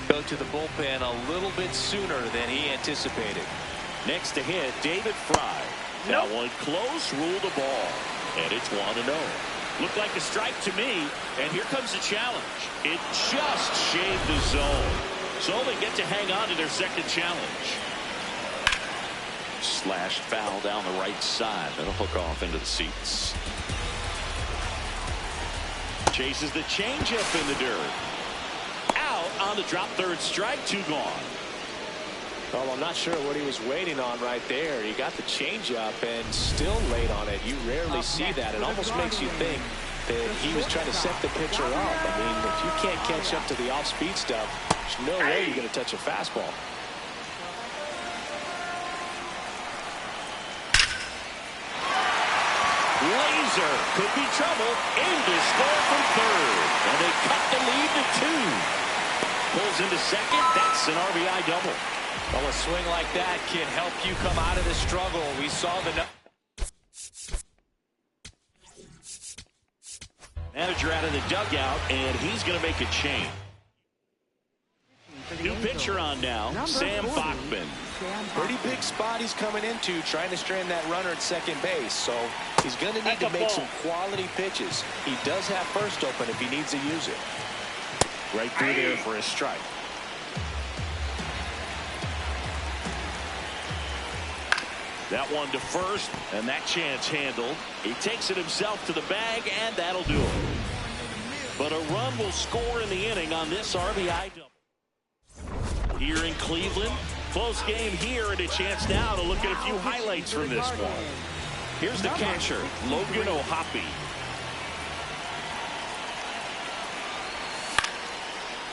go to the bullpen a little bit sooner than he anticipated. Next to hit, David Fry. That one close, ruled the ball. And it's 1-0. Looked like a strike to me, and here comes the challenge. It just shaved the zone. So they get to hang on to their second challenge. Slashed foul down the right side. That'll hook off into the seats. Chases the changeup in the dirt. Out on the drop, third strike, 2 gone. Well, I'm not sure what he was waiting on right there. He got the changeup and still late on it. You rarely see that. It almost makes you think that he was trying to set the pitcher up. I mean, if you can't catch up to the off-speed stuff, there's no way you're going to touch a fastball. Laser could be trouble. In to score from third. And they cut the lead to 2. Pulls into second. That's an RBI double. Well, a swing like that can help you come out of the struggle. We saw the manager out of the dugout, and he's going to make a change. New pitcher on now, Sam Bachman. Pretty big spot he's coming into, trying to strand that runner at second base. So he's going to need to make some quality pitches. He does have first open if he needs to use it. Right through there for a strike. That one to first, and that chance handled. He takes it himself to the bag, and that'll do it. But a run will score in the inning on this RBI double. Here in Cleveland, close game here, and a chance now to look at a few highlights from this one. Here's the catcher, Logan O'Hoppe.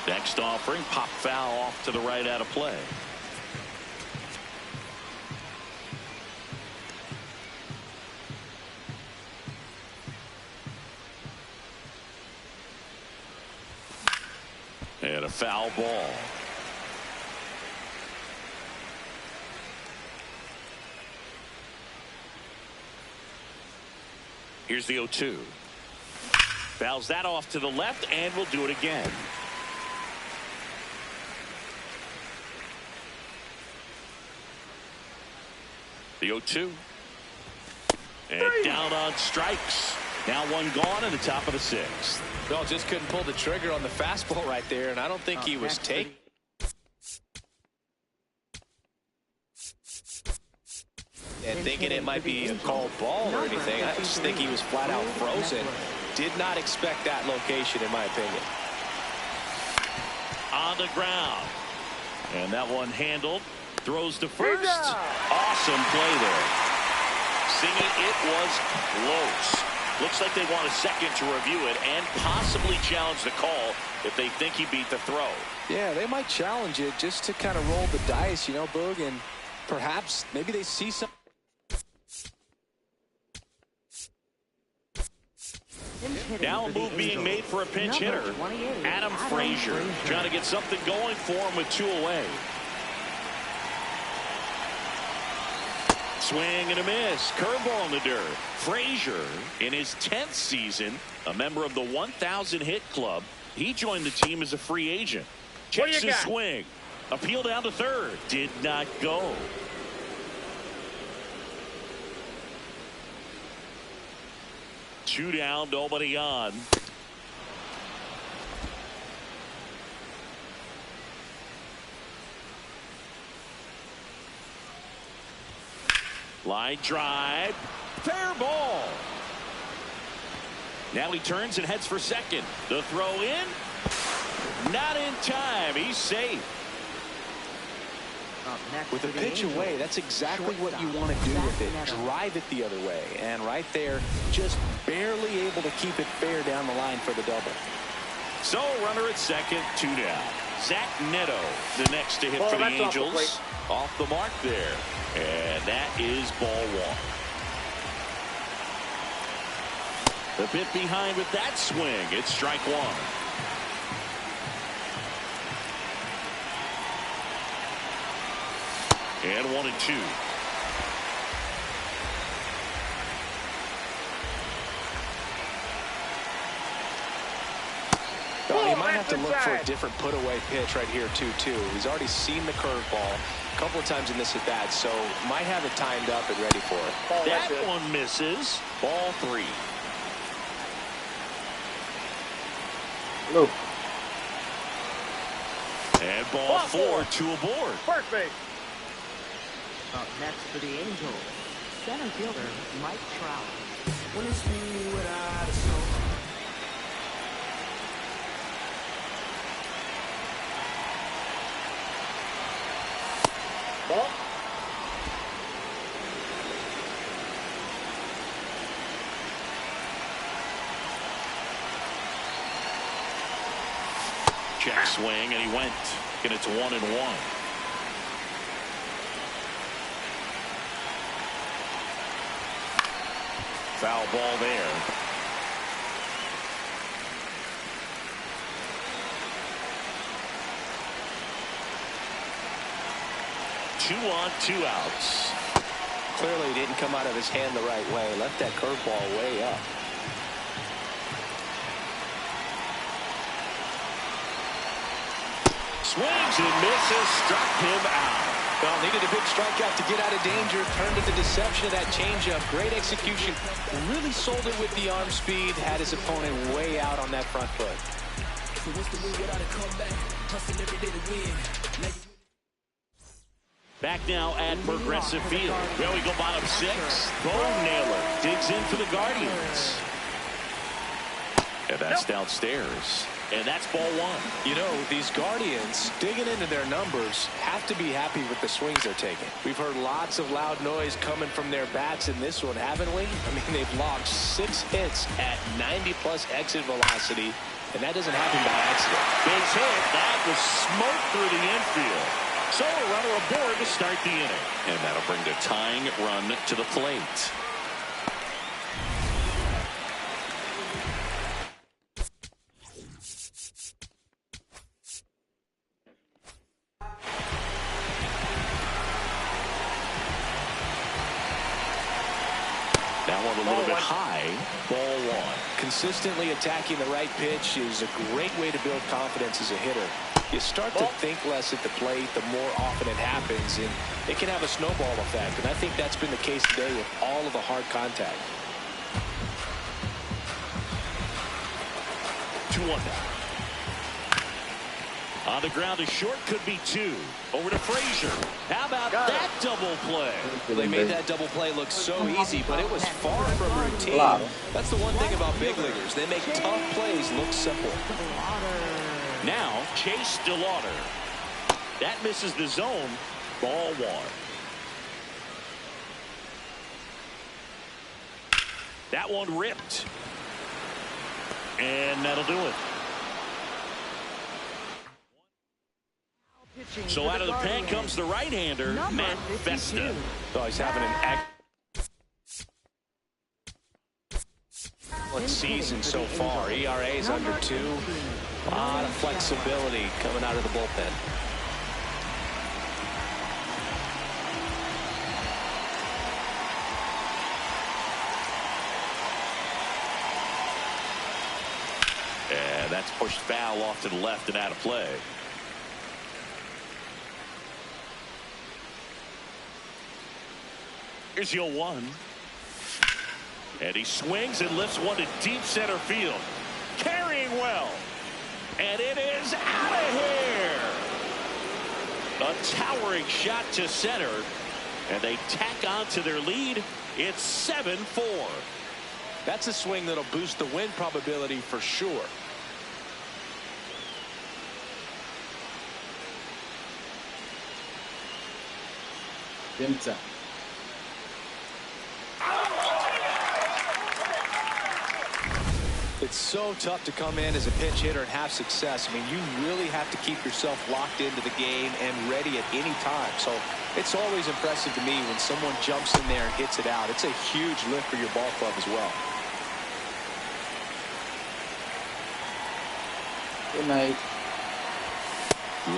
Next offering, pop foul off to the right out of play. And a foul ball. Here's the 0-2. Fouls that off to the left, and we'll do it again. The 0-2. And down on strikes. Now one gone in the top of the sixth. Well, just couldn't pull the trigger on the fastball right there, and I don't think he was taking. And thinking it might be a called ball or anything. I just think he was flat out frozen. Did not expect that location, in my opinion. On the ground. And that one handled. Throws to first. Awesome play there. Singing, it was close. Looks like they want a second to review it and possibly challenge the call if they think he beat the throw. Yeah, they might challenge it just to kind of roll the dice, you know, Boog, and perhaps maybe they see some. Now a move being made for a pinch hitter. Adam Frazier trying to get something going for him with two away. Swing and a miss. Curveball in the dirt. Frazier, in his 10th season, a member of the 1,000 hit club. He joined the team as a free agent. Checks his swing. Appeal down to third. Did not go. Two down, nobody on. Line drive. Fair ball. Now he turns and heads for second. The throw in. Not in time. He's safe. With a pitch away, that's exactly what you want to do with it. Drive it the other way. And right there, just barely able to keep it fair down the line for the double. So runner at second, two down. Zach Neto, the next to hit for the Angels. Off the mark there. And that is ball one. A bit behind with that swing. It's strike one. And 1-2. Well, he might have to look for a different put-away pitch right here, 2-2. He's already seen the curveball a couple of times in this at-bat, so might have it timed up and ready for it. That one misses. Ball three. Loop. And ball four, two aboard. First base. Up next for the Angels, center fielder Mike Trout. When it's me without a soul. Ball. Check swing, and he went. And it's 1-1. Foul ball there. Two on, two outs. Clearly he didn't come out of his hand the right way. Left that curveball way up. Swings and misses, struck him out. Well, needed a big strikeout to get out of danger. Turned to the deception of that changeup. Great execution. Really sold it with the arm speed. Had his opponent way out on that front foot. Back now at Progressive Field. Well, we go bottom six. Bo Naylor digs in for the Guardians. And that's downstairs. And that's ball one. You know, these Guardians, digging into their numbers, have to be happy with the swings they're taking. We've heard lots of loud noise coming from their bats in this one, haven't we? I mean, they've logged 6 hits at 90-plus exit velocity, and that doesn't happen by accident. Base hit. That was smoke through the infield. So a runner aboard to start the inning. And that'll bring the tying run to the plate. That one a little bit high. Ball one. Consistently attacking the right pitch is a great way to build confidence as a hitter. You start to think less at the plate the more often it happens, and it can have a snowball effect. And I think that's been the case today with all of the hard contact. 2-1 now. On the ground is short, could be 2. Over to Frazier. How about that double play? They made that double play look so easy, but it was far from routine. That's the one thing about big leaguers. They make tough plays look simple. Now, Chase DeLauder. That misses the zone. Ball one. That one ripped. And that'll do it. So out of the pen comes the right-hander, Matt Vesta. Oh, he's having an excellent season so far. ERA is under 2. A lot of flexibility coming out of the bullpen. And that's pushed foul off to the left and out of play. Here's 0-1. And he swings and lifts one to deep center field. Carrying well. And it is out of here. A towering shot to center. And they tack on to their lead. It's 7-4. That's a swing that'll boost the win probability for sure. Dimta. It's so tough to come in as a pinch hitter and have success. I mean, you really have to keep yourself locked into the game and ready at any time. So it's always impressive to me when someone jumps in there and hits it out. It's a huge lift for your ball club as well. Good night.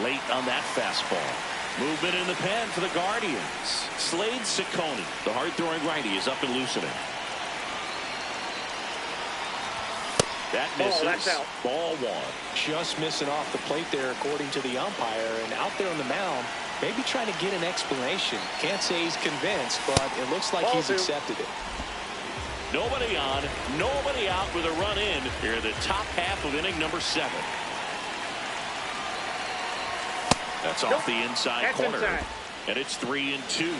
Late on that fastball. Movement in the pen for the Guardians. Slade Ciccone, the hard-throwing righty, is up and loosening. That misses. That's out. Ball one. Just missing off the plate there, according to the umpire. And out there on the mound, maybe trying to get an explanation. Can't say he's convinced, but it looks like he's accepted it. Nobody on, nobody out with a run in here in the top half of inning number 7. That's off the inside corner. And it's 3-2.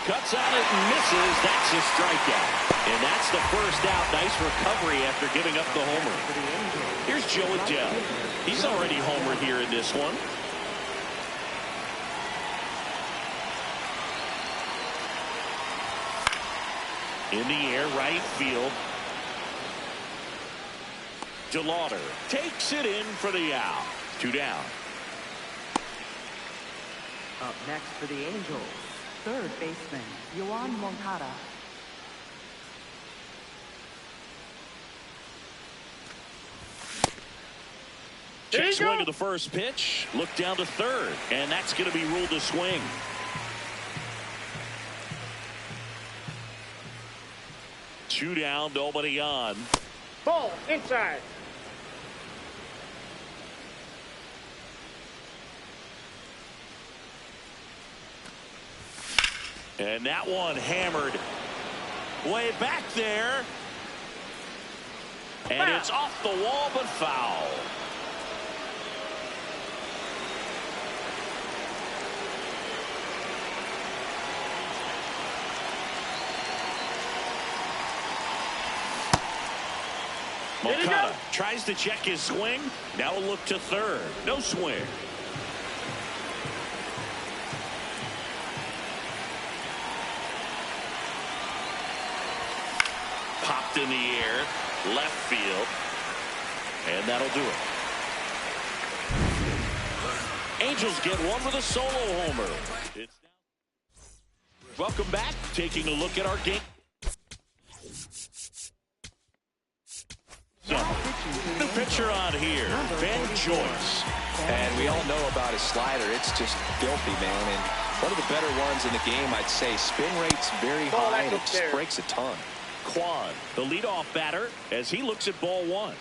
Cuts on it and misses. That's a strikeout. And that's the first out. Nice recovery after giving up the homer. Here's Joe Adell. He's already homered here in this one. In the air, right field. DeLauder takes it in for the out. 2 down. Up next for the Angels, third baseman, Yoan Moncada. Check swing of the first pitch. Look down to third. And that's going to be ruled a swing. Two down, nobody on. Ball inside. And that one hammered way back there. And it's off the wall, but foul. Moncada tries to check his swing. Now a look to third. No swing. Popped in the air. Left field. And that'll do it. Angels get one with a solo homer. Welcome back. Taking a look at our game. The pitcher on here, Ben Joyce. And we all know about his slider. It's just filthy, man. And one of the better ones in the game, I'd say. Spin rate's very high, and it just breaks a ton. Quan, the leadoff batter, as he looks at ball one.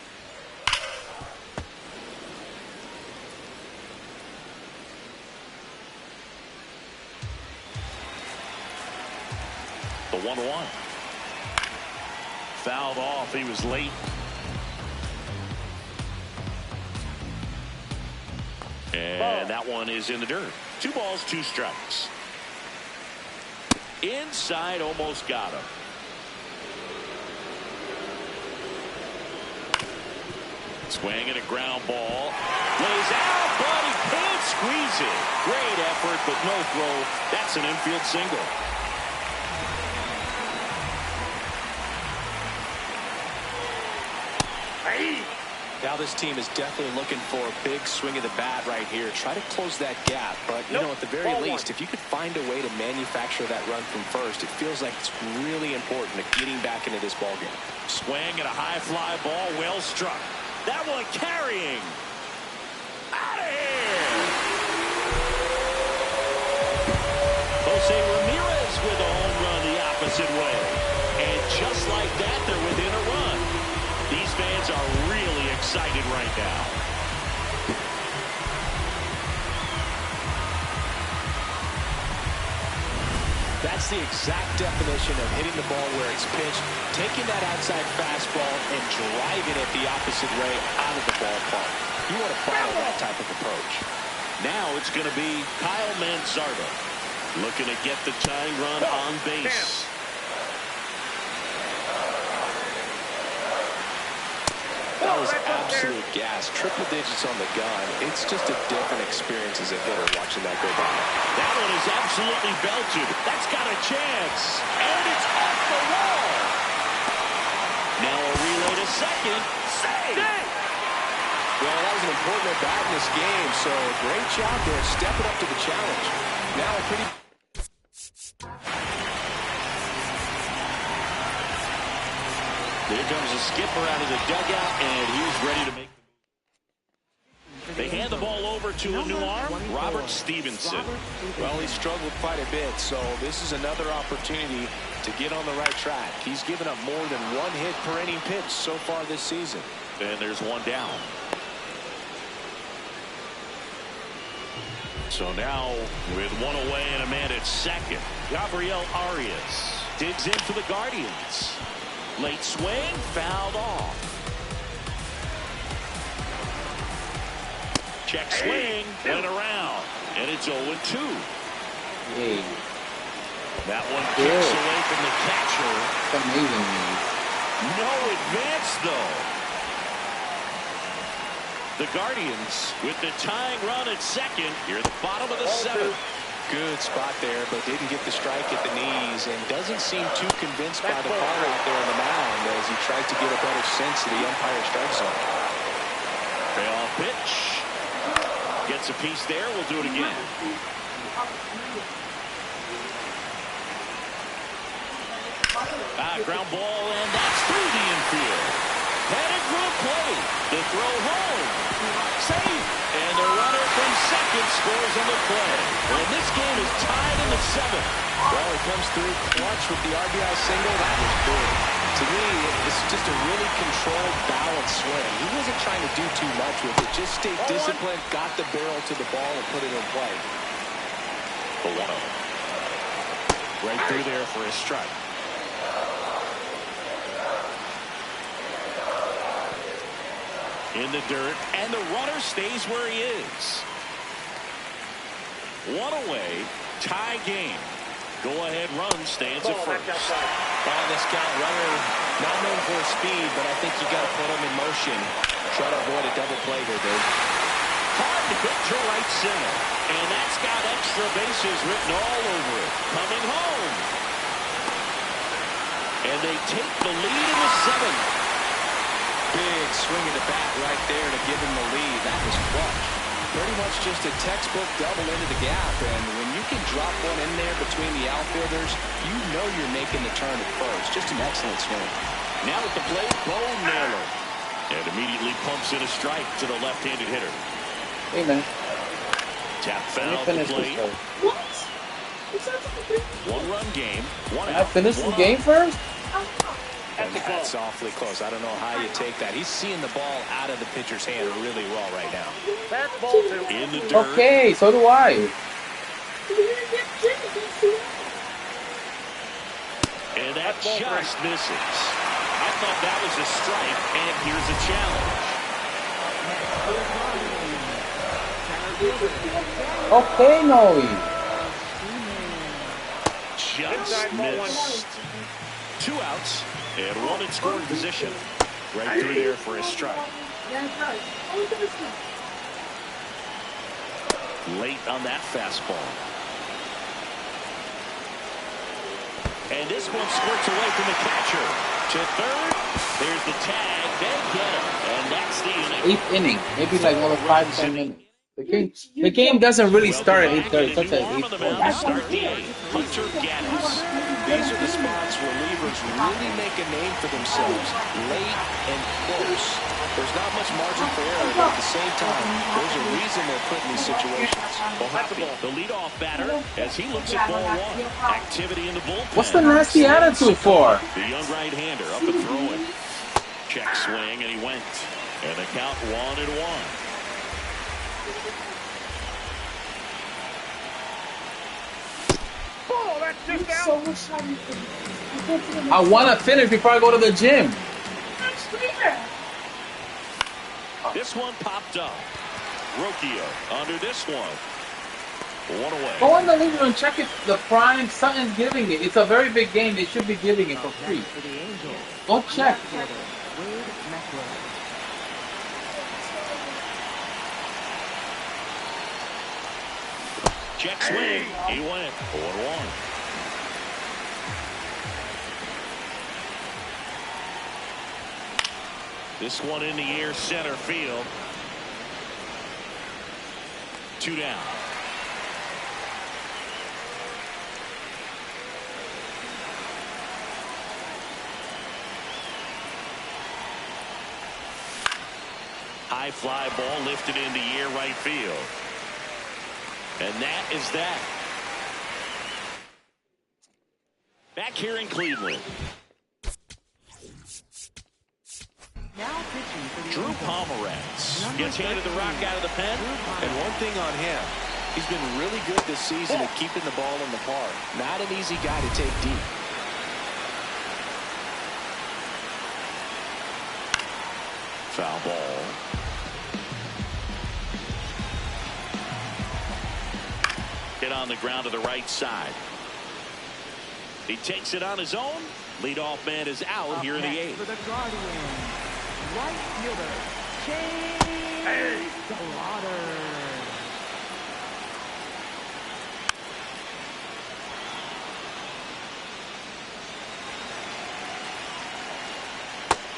The 1-1. Fouled off. He was late. And that one is in the dirt. 2 balls, 2 strikes. Inside, almost got him. Swing and a ground ball. Lays out, but he can't squeeze it. Great effort, but no throw. That's an infield single. Now this team is definitely looking for a big swing of the bat right here. Try to close that gap, but you know, at the very least, if you could find a way to manufacture that run from first, it feels like it's really important to getting back into this ball game. Swing and a high fly ball, well struck. That one carrying. Out of here. Jose Ramirez with a home run the opposite way. And just like that, they're within a run. These fans are really excited right now. That's the exact definition of hitting the ball where it's pitched, taking that outside fastball and driving it the opposite way out of the ballpark. You want to follow that type of approach. Now it's going to be Kyle Manzardo looking to get the tying run on base. That was absolute gas. Triple digits on the gun. It's just a different experience as a hitter watching that go by. That one is absolutely belted. That's got a chance. And it's off the wall. Now a relay to second. Save! Well, that was an important at-bat in this game, so great job there, stepping up to the challenge. Now a pretty... Here comes a skipper out of the dugout, and he's ready to make the move. They hand the ball over to a new arm, Robert Stevenson. Well, he struggled quite a bit, so this is another opportunity to get on the right track. He's given up more than 1 hit per inning pitch so far this season. And there's one down. So now, with one away and a man at second, Gabriel Arias digs in for the Guardians. Late swing, fouled off. Check swing, went around, and it's 0-2. Hey, That one kicks away from the catcher. that's amazing, man. No advance, though. The Guardians with the tying run at second. Here at the bottom of the 7th. Good spot there, but didn't get the strike at the knees and doesn't seem too convinced by the ball out there on the mound as he tries to get a better sense of the umpire strike zone. Payoff pitch. Gets a piece there. We'll do it again. Ground ball, and that's through the infield. Headed for the plate. The throw home. Safe. And the runner from second scores on the play. And this game is tied in the 7th. Well, he comes through clutch with the RBI single. That was big. To me, it's just a really controlled, balanced swing. He wasn't trying to do too much with it. Just stayed disciplined, got the barrel to the ball, and put it in play. The 1-0. Right through there for a strike. In the dirt, and the runner stays where he is. 1 away, tie game. Go-ahead run stands at first. On the scout runner, not known for his speed, but I think you got to put him in motion. Try to avoid a double play here, Dave. Hard to hit to right center. And that's got extra bases written all over it. Coming home. And they take the lead in the seventh. Big swing of the bat right there to give him the lead. That was clutch. Pretty much just a textbook double into the gap. And when you can drop one in there between the outfielders, you know you're making the turn at first. Just an excellent swing. Now at the plate, Bo Naylor. And immediately pumps in a strike to the left-handed hitter. Hey, man. Tap Let foul me at the finish this plate. first. One-run game. One Can I out. finish this game first? And that's awfully close. I don't know how you take that. He's seeing the ball out of the pitcher's hand really well right now. In the dirt. Okay, so do I. And that just misses. I thought that was a strike, and here's a challenge. Okay, Noe. Just missed. 2 outs and one in scoring position. Right through there for a strike. Late on that fastball. And this one squirts away from the catcher. To third. There's the tag. They get him. And that's the inning. 8th inning. Maybe like another 5-10 minutes. The game doesn't really start at 8:30. It starts at 8:40. Start the 8th. Hunter Gaddis. These are the spots relievers really make a name for themselves. Late and close. There's not much margin for error, but at the same time, there's a reason they're put in these situations. Halotv, the leadoff batter, as he looks at ball one. Activity in the bullpen. What's the nasty attitude for? The young right-hander up and throwing. Check swing, and he went. And the count 1-1. I want to finish before I go to the gym. This one popped up. Rocchio under this one. One away. Go in the living room and check if the prime something's giving it. It's a very big game. They should be giving it for free. Go check. Check swing. He went 4-1. This one in the air, center field. 2 down. High fly ball lifted in the air, right field. And that is that. Back here in Cleveland. Now pitching for the Drew Angels. Pomeranz gets handed the rock out of the pen. And one thing on him, he's been really good this season at keeping the ball in the park. Not an easy guy to take deep. Foul ball. Hit on the ground to the right side. He takes it on his own. Leadoff man is out here in the 8th. For the Guardians, right fielder, Chase Slaughter.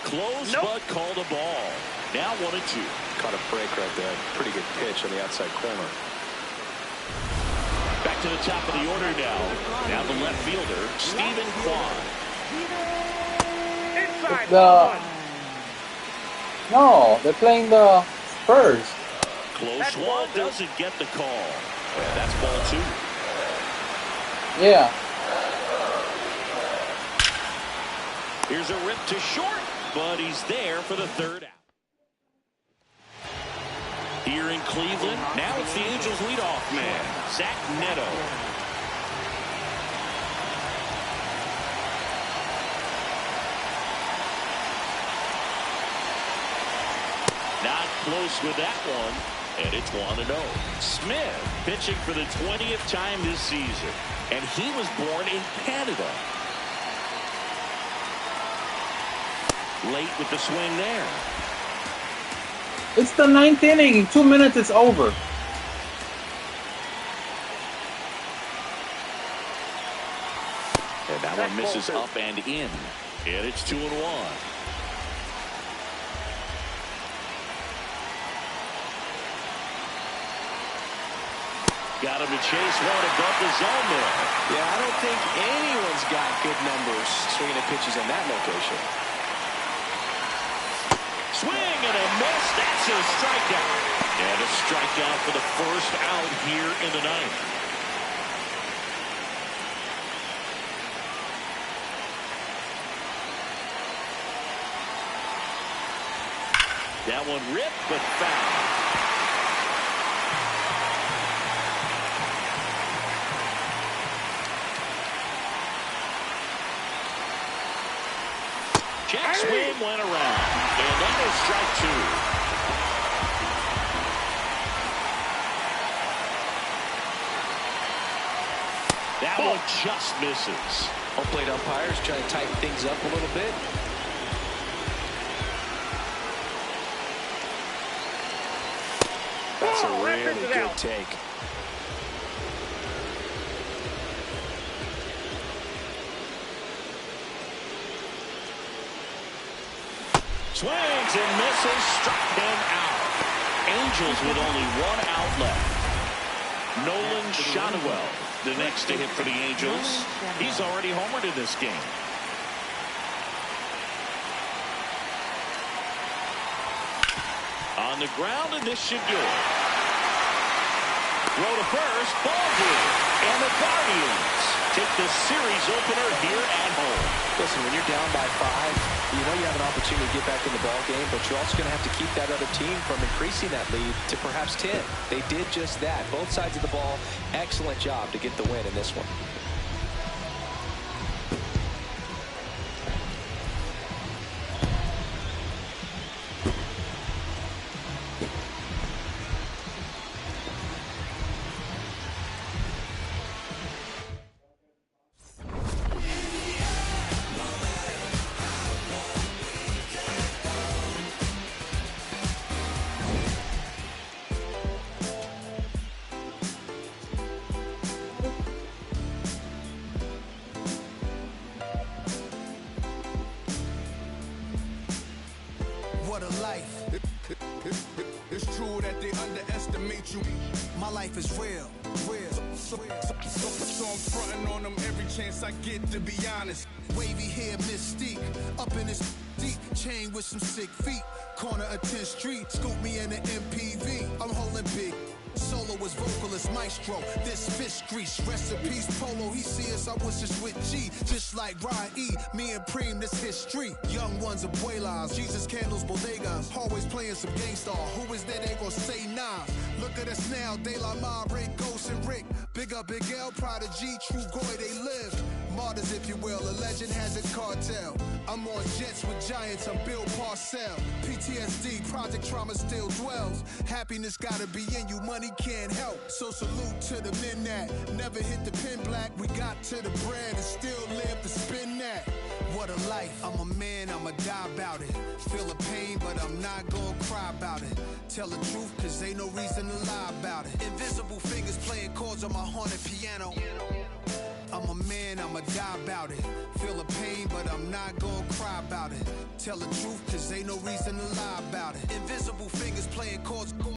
Close, but called a ball. Now 1-2. Caught a break right there. Pretty good pitch on the outside corner. Back to the top of the order now. Now the left fielder, Stephen Kwan. No, they're playing the Spurs. Close one, doesn't get the call. Yeah, that's ball 2. Yeah. Here's a rip to short, but he's there for the 3rd out. Here in Cleveland, now it's the Angels leadoff man, Zach Neto. Not close with that one, and it's 1-0. Smith pitching for the 20th time this season, and he was born in Canada. Late with the swing there. It's the 9th inning. In 2 minutes, it's over. And that one misses up and in. And it's 2-1. Got him to chase one above the zone there. Yeah, I don't think anyone's got good numbers swinging at pitches in that location. Swing and a miss. That's a strikeout. And a strikeout for the first out here in the ninth. That one ripped but foul. Jack swing went around, and that is strike two. That one just misses. Home plate umpires trying to tighten things up a little bit. That's a really good take. Swings and misses, struck him out. Angels with only one out left. Nolan Shotwell, the next to hit for the Angels. He's already homered in this game. On the ground, and this should do it. Throw to first, ball game. And the Guardians take the series opener here at home. Listen, when you're down by 5, you know you have an opportunity to get back in the ball game, but you're also going to have to keep that other team from increasing that lead to perhaps 10. They did just that. Both sides of the ball, excellent job to get the win in this one. What a life. It's true that they underestimate you. My life is real. So I'm fronting on them every chance I get, to be honest. Wavy hair, mystique, up in this deep chain with some sick feet. Corner of 10th Street, scoop me in an MPV. I'm holding big. Soloist, vocalist, maestro, this fish grease. Rest in peace, Polo, he see us, I was just with G. Just like Ryan E, me and Preem, this history. Young ones, abuelas, Jesus candles, bodegas. Always playing some gangsta. Who is there, they gon' say nah. Look at us now, De La Mare, Ghost and Rick. Big up, Big L, Prodigy, True Goy, they live. Martyrs, if you will, a legend has a cartel. I'm on jets with giants, I'm Bill Parcell. PTSD, Project Trauma still dwells. Happiness gotta be in you, money can't help. So salute to the men that never hit the pin black. We got to the bread and still live to spin that. What a life, I'm a man, I'ma die about it. Feel the pain, but I'm not gonna cry about it. Tell the truth, cause ain't no reason to lie about it. Invisible fingers playing chords on my haunted piano. I'm a man, I'ma die about it. Feel the pain, but I'm not gonna cry about it. Tell the truth, cause ain't no reason to lie about it. Invisible fingers playing chords.